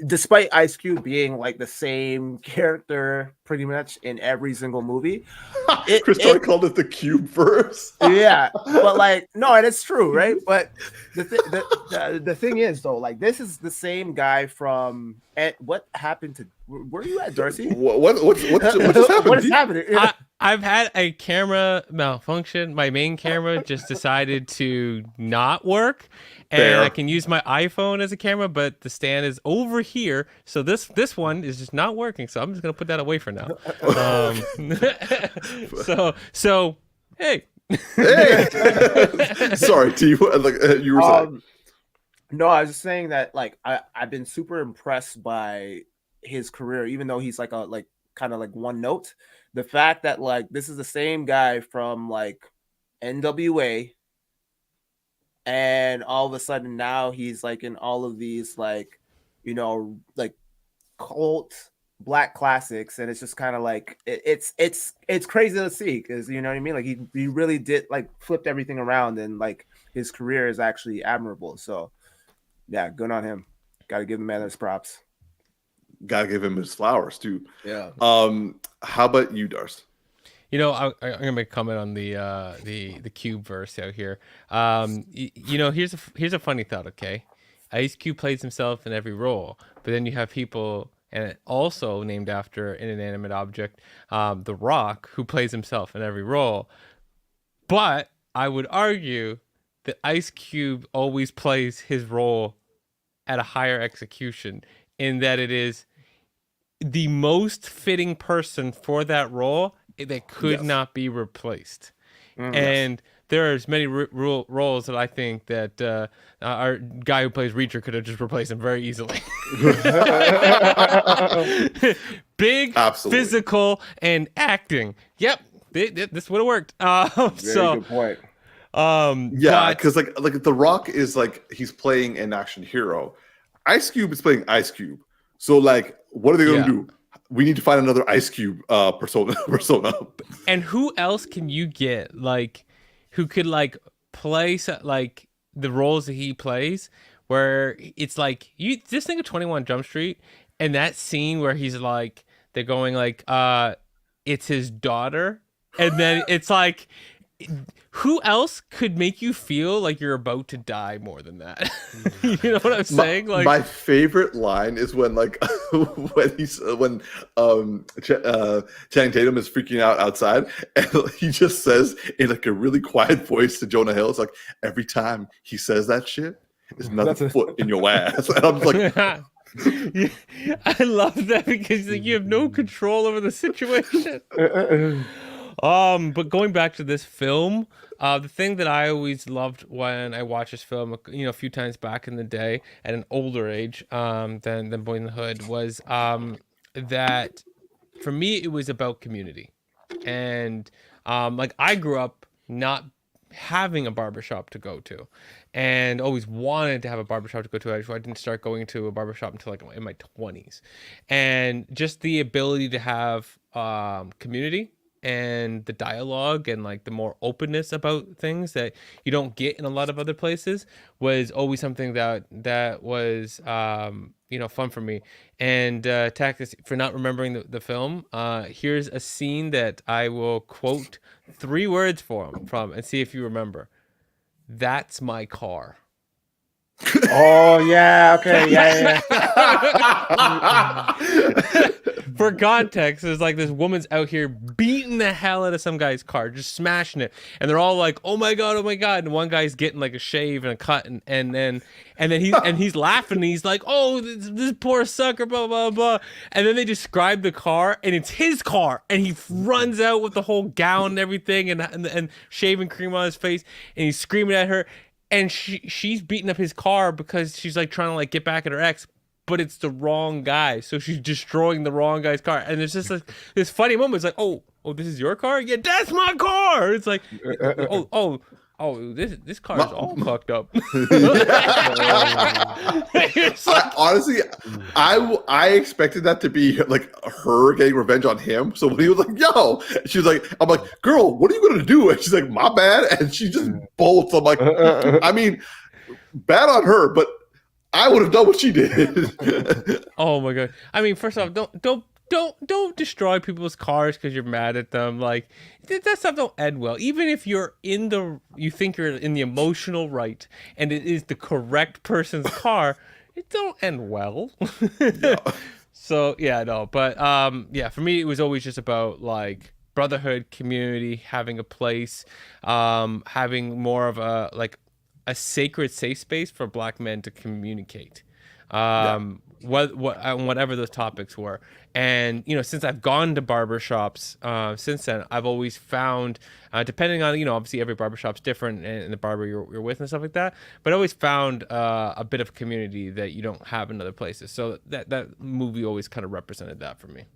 despite Ice Cube being like the same character pretty much in every single movie, Christopher called it the Cube verse. Yeah, but like no, and it's true, right? But the thing is though, like this is the same guy from what happened to? Where are you at, Darcy? What just happened? What is happening? I've had a camera malfunction. My main camera just decided to not work, and Fair. I can use my iPhone as a camera, but the stand is over here, so this one is just not working. So I'm just gonna put that away for now. So hey. Hey, sorry, T. You were saying. No, I was just saying that like I've been super impressed by his career, even though he's like kind of like one note. The fact that like this is the same guy from like NWA, and all of a sudden now he's like in all of these like like cult black classics, and it's just kind of like it's crazy to see because you know what I mean. Like he really did like flipped everything around, and like his career is actually admirable. So yeah, good on him. Got to give the man his props. Gotta give him his flowers too. Yeah. How about you, Darce? I'm gonna make a comment on the Cube verse out here. Here's a funny thought. Okay, Ice Cube plays himself in every role, but then you have people, and also named after an inanimate object, The Rock, who plays himself in every role. But I would argue that Ice Cube always plays his role at a higher execution, in that it is the most fitting person for that role that could not be replaced. And there are as many roles that I think that our guy who plays Reacher could have just replaced him very easily. Big, Absolutely. physical, and acting. Yep, this would have worked. Very good point. Yeah, because like The Rock is like he's playing an action hero. Ice Cube is playing Ice Cube. So like, what are they going to do? We need to find another Ice Cube persona. And who else can you get like who could like play like the roles that he plays, where it's like you just think of 21 Jump Street and that scene where he's like they're going like it's his daughter, and then it's like who else could make you feel like you're about to die more than that? You know what I'm saying? My favorite line is when like when Channing Tatum is freaking out outside, and he just says in like a really quiet voice to Jonah Hill, it's like every time he says that shit, there's another foot in your ass. And I'm like, I love that because like, you have no control over the situation. But going back to this film, the thing that I always loved when I watched this film, a few times back in the day at an older age, than Boy in the Hood, was that for me it was about community, and like I grew up not having a barbershop to go to, and always wanted to have a barbershop to go to. I didn't start going to a barbershop until like in my 20s, and just the ability to have community and the dialogue and like the more openness about things that you don't get in a lot of other places was always something that was fun for me. And Tactix, for not remembering the film, here's a scene that I will quote 3 words from and see if you remember. That's my car. Oh yeah, okay, yeah. For context, there's like this woman's out here beating the hell out of some guy's car, just smashing it, and they're all like, "Oh my god, oh my god!" And one guy's getting like a shave and a cut, and then he's laughing, and he's like, "Oh, this poor sucker," blah blah blah. And then they describe the car, and it's his car, and he runs out with the whole gown and everything, and shaving cream on his face, and he's screaming at her. And she's beating up his car because she's like trying to like get back at her ex, but it's the wrong guy. So she's destroying the wrong guy's car. And there's just like this funny moment. It's like, oh, this is your car? Yeah, that's my car. It's like, this car is all fucked up. Honestly, I expected that to be like her getting revenge on him. So when he was like, "Yo," she was like, "I'm like, girl, what are you gonna do?" And she's like, "My bad," and she just bolts. I'm like, I mean, bad on her, but I would have done what she did. Oh my god! I mean, first off, don't destroy people's cars because you're mad at them. Like that stuff don't end well. Even if you think you're in the emotional right and it is the correct person's car, it don't end well. No. So yeah, no. But for me it was always just about like brotherhood, community, having a place, having more of a sacred safe space for Black men to communicate. Whatever those topics were. And since I've gone to barbershops since then, I've always found, depending on obviously every barbershop's different and the barber you're with and stuff like that, but I always found a bit of community that you don't have in other places. So that movie always kind of represented that for me.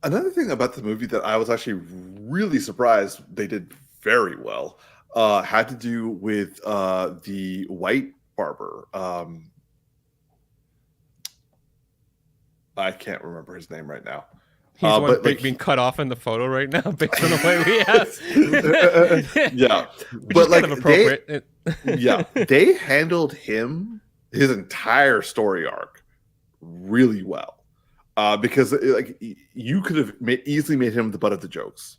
Another thing about the movie that I was actually really surprised they did very well had to do with the white barber. I can't remember his name right now. He's one being cut off in the photo right now based on the way we have. Yeah, which is kind of appropriate. They handled his entire story arc really well because you could have easily made him the butt of the jokes.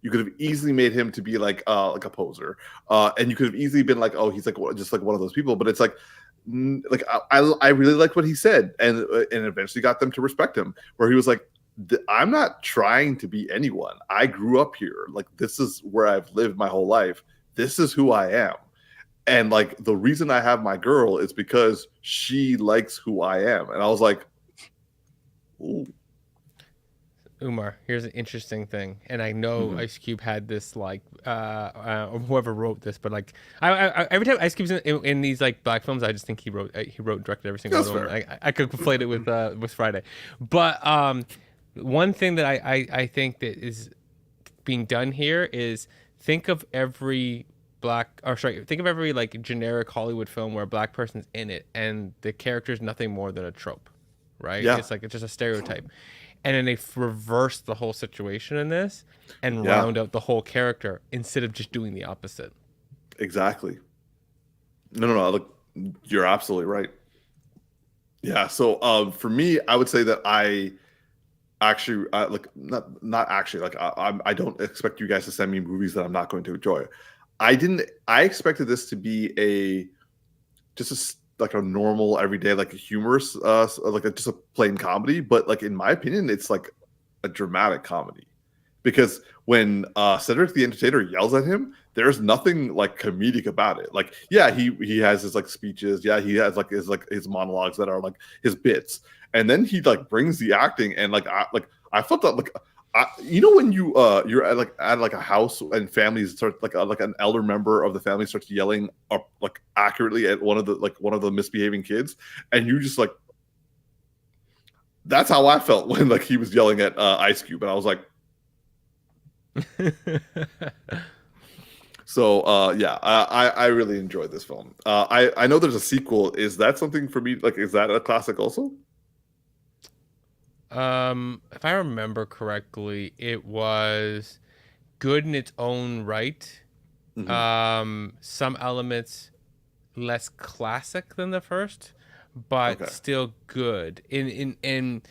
You could have easily made him to be like a poser, and you could have easily been like, oh, he's like just like one of those people. But it's like I really liked what he said, and eventually got them to respect him. Where he was like, I'm not trying to be anyone. I grew up here. Like this is where I've lived my whole life. This is who I am, and like the reason I have my girl is because she likes who I am. And I was like, ooh. Umar, here's an interesting thing, and I know Ice Cube had this like whoever wrote this, but like I every time Ice Cube's in these like Black films, I just think he wrote and directed every single one. I could conflate it with Friday, but one thing that I think that is being done here is think of every like generic Hollywood film where a Black person's in it and the character is nothing more than a trope, right? Yeah. It's just a stereotype. And then they reverse the whole situation in this and round out the whole character instead of just doing the opposite. Exactly. No. Look, you're absolutely right. Yeah. So for me, I would say that I actually not actually like I don't expect you guys to send me movies that I'm not going to enjoy. I expected this to be like a normal everyday, like a humorous just a plain comedy, but like in my opinion it's like a dramatic comedy, because when Cedric the Entertainer yells at him, there's nothing like comedic about it. Like he has his like speeches, he has like his monologues that are like his bits, and then he like brings the acting, and I felt that like You know when you're at a house and families start like an elder member of the family starts yelling up like accurately at one of the misbehaving kids, and you just like, that's how I felt when like he was yelling at Ice Cube, and I was like, so yeah, I really enjoyed this film. I know there's a sequel. Is that something for me? Like, is that a classic also? If I remember correctly, it was good in its own right. Some elements less classic than the first, but Okay. still good. In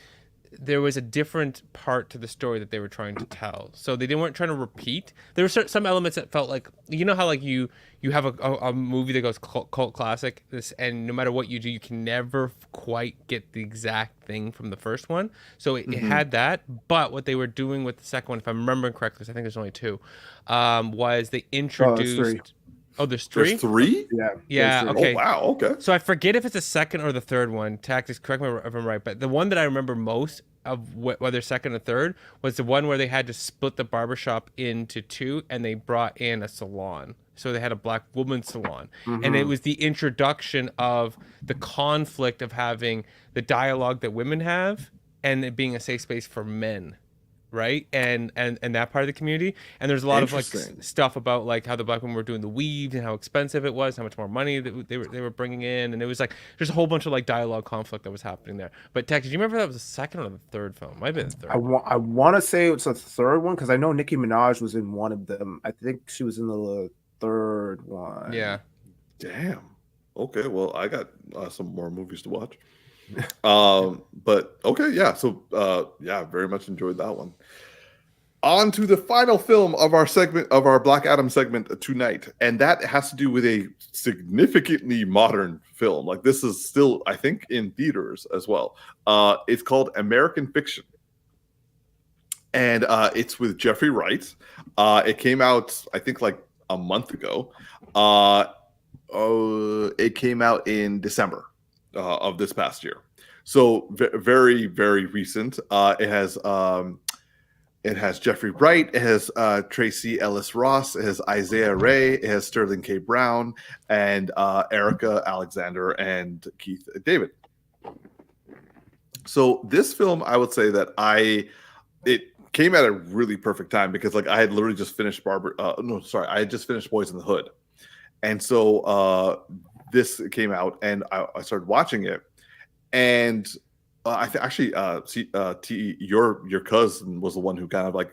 there was a different part to the story that they were trying to tell, so they weren't trying to repeat. There were some elements that felt like, you know how like you have a movie that goes cult classic, this, and no matter what you do, you can never quite get the exact thing from the first one. So it had that, but what they were doing with the second one, if I'm remembering correctly, 'cause I think there's only two, was they introduced. three. Oh, there's three. There's three? Yeah. Yeah. there's three. Okay. Oh, wow. Okay. So I forget if it's the second or the third one. Tactics, correct me if I'm right, but the one that I remember most of whether second or third was the one where they had to split the barbershop into two, and they brought in a salon. So they had a black woman salon, and it was the introduction of the conflict of having the dialogue that women have and it being a safe space for men. Right, and that part of the community, and there's a lot of like stuff about like how the black women were doing the weave and how expensive it was, how much more money that they were bringing in, and it was like there's a whole bunch of like dialogue conflict that was happening there. But Tech, did you remember that was the second or the third film? Might have been the third. I want to say it's the third one because I know Nicki Minaj was in one of them. I think she was in the third one. Yeah. Damn. Okay. Well, I got some more movies to watch. But okay, yeah. So yeah, very much enjoyed that one. On to the final film of our segment, of our Black Adam segment tonight, and that has to do with a significantly modern film. Like, this is still, I think, in theaters as well. It's called American Fiction, and it's with Jeffrey Wright. It came out, I think, like a month ago. It came out in December of this past year, so very, very recent. It has Jeffrey Wright, it has Tracy Ellis Ross, it has Isaiah Ray, it has Sterling K. Brown, and Erica Alexander and Keith David. So this film, I would say that it came at a really perfect time because like I had literally just finished I had just finished Boys in the Hood, and so this came out, and I started watching it, and your cousin was the one who kind of like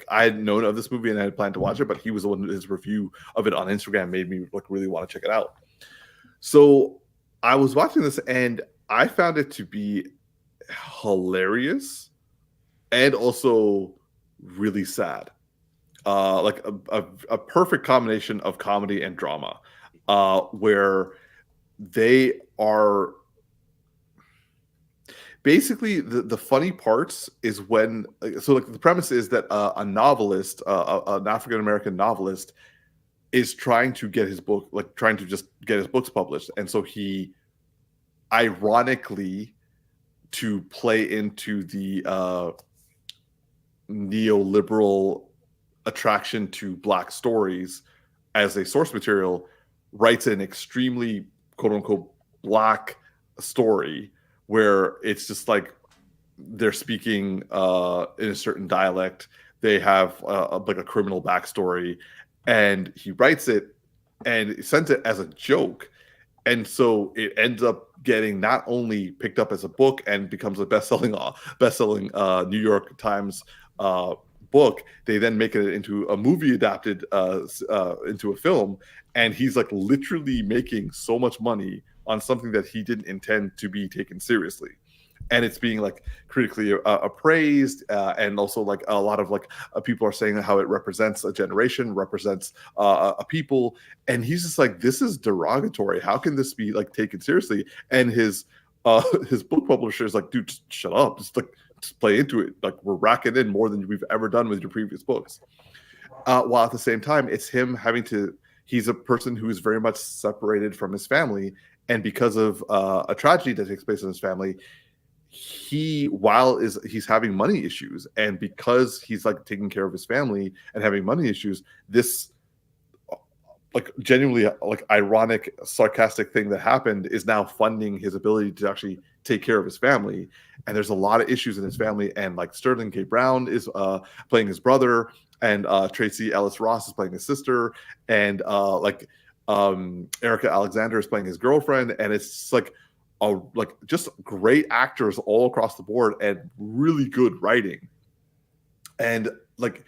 I had known of this movie and I had planned to watch it, but he was the one, his review of it on Instagram made me like really want to check it out. So I was watching this and I found it to be hilarious and also really sad. Like a perfect combination of comedy and drama, where they are basically the funny parts is when, so like the premise is that a novelist, an African American novelist, is trying to get his book, like trying to just get his books published, and so he, ironically, to play into the neoliberal attraction to Black stories as a source material, writes an extremely quote unquote Black story where it's just like they're speaking in a certain dialect. They have like a criminal backstory, and he writes it and sent it as a joke. And so it ends up getting not only picked up as a book and becomes a best-selling New York Times book, they then make it into a movie adapted into a film, and he's like literally making so much money on something that he didn't intend to be taken seriously, and it's being like critically appraised, and also like a lot of like people are saying how it represents a generation, represents a people, and he's just like, this is derogatory. How can this be like taken seriously? And his book publisher is like, dude, just shut up, just play into it. Like, we're racking in more than we've ever done with your previous books. While at the same time, it's him having to. He's a person who is very much separated from his family. And because of a tragedy that takes place in his family, he's having money issues, and because he's like taking care of his family and having money issues, this like genuinely like ironic, sarcastic thing that happened is now funding his ability to actually take care of his family. And there's a lot of issues in his family, and like Sterling K. Brown is playing his brother, and Tracy Ellis Ross is playing his sister, and Erica Alexander is playing his girlfriend, and it's like just great actors all across the board and really good writing. And like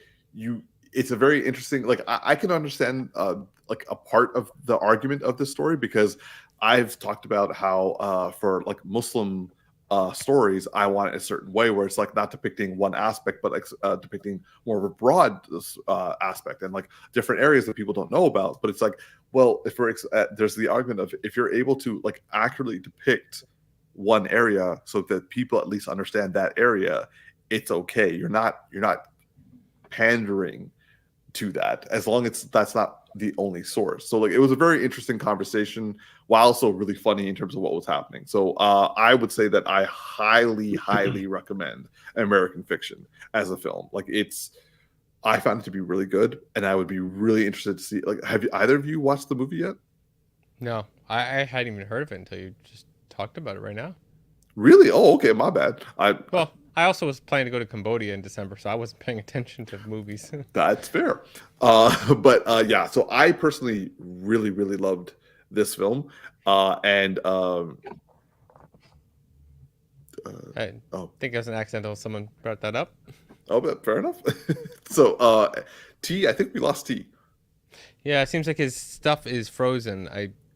it's a very interesting, like I can understand like a part of the argument of this story, because I've talked about how for like Muslim stories, I want it a certain way where it's like not depicting one aspect, but depicting more of a broad aspect and like different areas that people don't know about. But it's like, well, if we're there's the argument of if you're able to like accurately depict one area so that people at least understand that area, it's okay. You're not pandering to that, as long as that's not the only source. So like it was a very interesting conversation, while also really funny in terms of what was happening. So I would say that I highly recommend American Fiction as a film. Like I found it to be really good, and I would be really interested to see, like, have either of you watched the movie yet? No, I hadn't even heard of it until you just talked about it right now. Really? Oh, okay, my bad. Well, I also was planning to go to Cambodia in December, so I wasn't paying attention to movies. That's fair. But yeah, so I personally really loved this film. I think it was an accidental. Someone brought that up. Oh, but fair enough. So T, I think we lost T. Yeah, it seems like his stuff is frozen.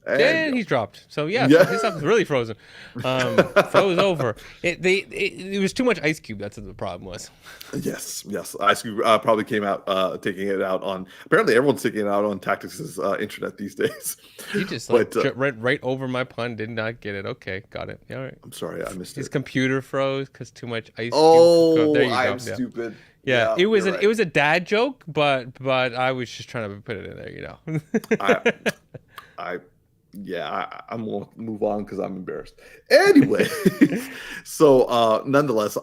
And he's dropped. So yeah, so his stuff is really frozen. Froze over. It was too much Ice Cube. That's what the problem was. Yes. Ice Cube probably came out taking it out on. Apparently, everyone's taking it out on Tactix's internet these days. He just went right over my pun. Did not get it. Okay, got it. All right. I'm sorry, I missed His it. computer froze because too much Ice Cube. Oh, there you I'm go. stupid. Yeah, it was it was a dad joke, but I was just trying to put it in there, you know. I'm gonna move on because I'm embarrassed. Anyway, so nonetheless,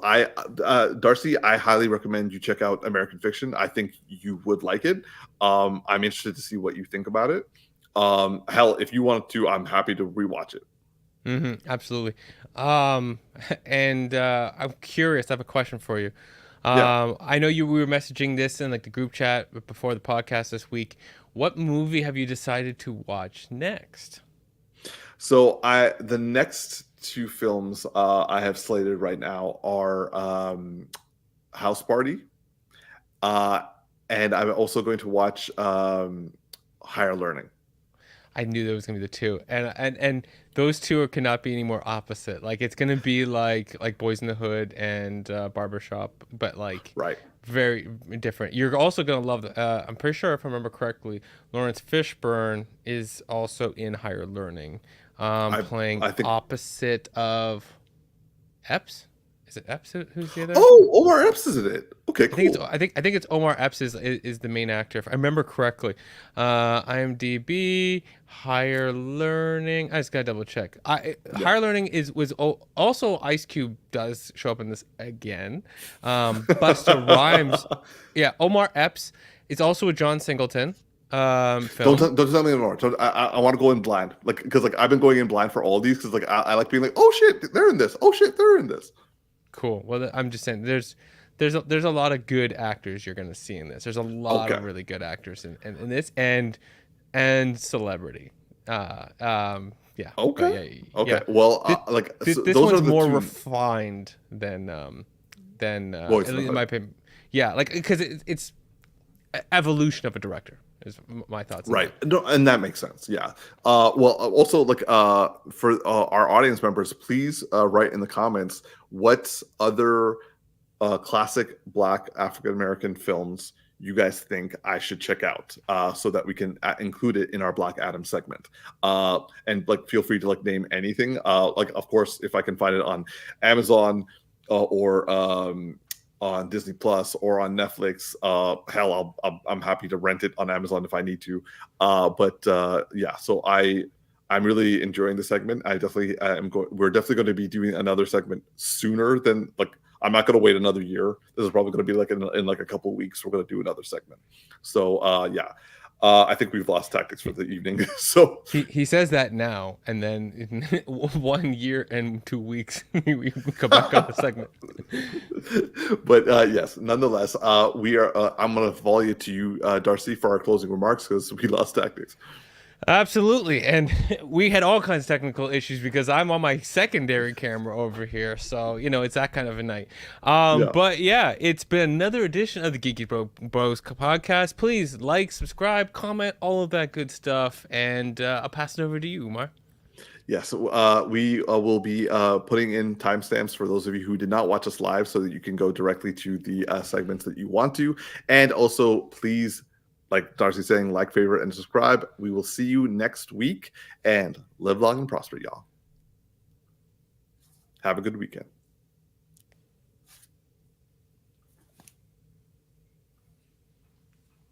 Darcy, I highly recommend you check out American Fiction. I think you would like it. I'm interested to see what you think about it. Hell, if you want to, I'm happy to rewatch it. Absolutely. And I'm curious. I have a question for you. I know we were messaging this in like the group chat before the podcast this week. What movie have you decided to watch next? So the next two films I have slated right now are House Party, and I'm also going to watch Higher Learning. I knew there was gonna be the two, and those two cannot be any more opposite. Like it's gonna be like Boyz in the Hood and Barbershop, but like very different. You're also gonna love. I'm pretty sure if I remember correctly, Lawrence Fishburne is also in Higher Learning, playing opposite of Epps. Is it Epps who's the other? Oh, Omar Epps is in it. Okay, cool. I think it's Omar Epps is the main actor, if I remember correctly. IMDb, Higher Learning. I just gotta double check. Higher Learning was also Ice Cube does show up in this again. Busta Rhymes. Yeah, Omar Epps is also a John Singleton. Film. Don't tell me anymore. I want to go in blind, because I've been going in blind for all of these, because I like being like, oh shit, they're in this. Oh shit, they're in this. Cool. Well, I'm just saying there's a lot of good actors you're going to see in this. There's a lot of really good actors in this and celebrity. Yeah. Okay. Yeah. Well, this one's more refined than Boyz, in my opinion. Yeah, because it's evolution of a director is my thoughts. Right. No, and that makes sense. Yeah. Well, also for our audience members, please write in the comments what other classic Black African American films you guys think I should check out, so that we can include it in our Black Adam segment. And feel free to name anything. Of course, if I can find it on Amazon or on Disney Plus or on Netflix, hell, I'm happy to rent it on Amazon if I need to. Yeah, so I I'm really enjoying the segment. I definitely we're definitely going to be doing another segment sooner than like. I'm not going to wait another year. This is probably going to be like in like a couple of weeks. We're going to do another segment. So yeah, I think we've lost Tactix for the evening. So he says that now, and then in 1 year and 2 weeks we come back on the segment. But yes, nonetheless, we are. I'm going to volley it to you, Darcy, for our closing remarks because we lost Tactix. Absolutely, and we had all kinds of technical issues because I'm on my secondary camera over here, so it's that kind of a night. But yeah, it's been another edition of the Geeky Bros podcast. Please like, subscribe, comment, all of that good stuff, and I'll pass it over to you, Umar. Yes, we will be putting in timestamps for those of you who did not watch us live, so that you can go directly to the segments that you want to, and also please. Like Darcy's saying, like, favorite, and subscribe. We will see you next week, and live long and prosper, y'all. Have a good weekend.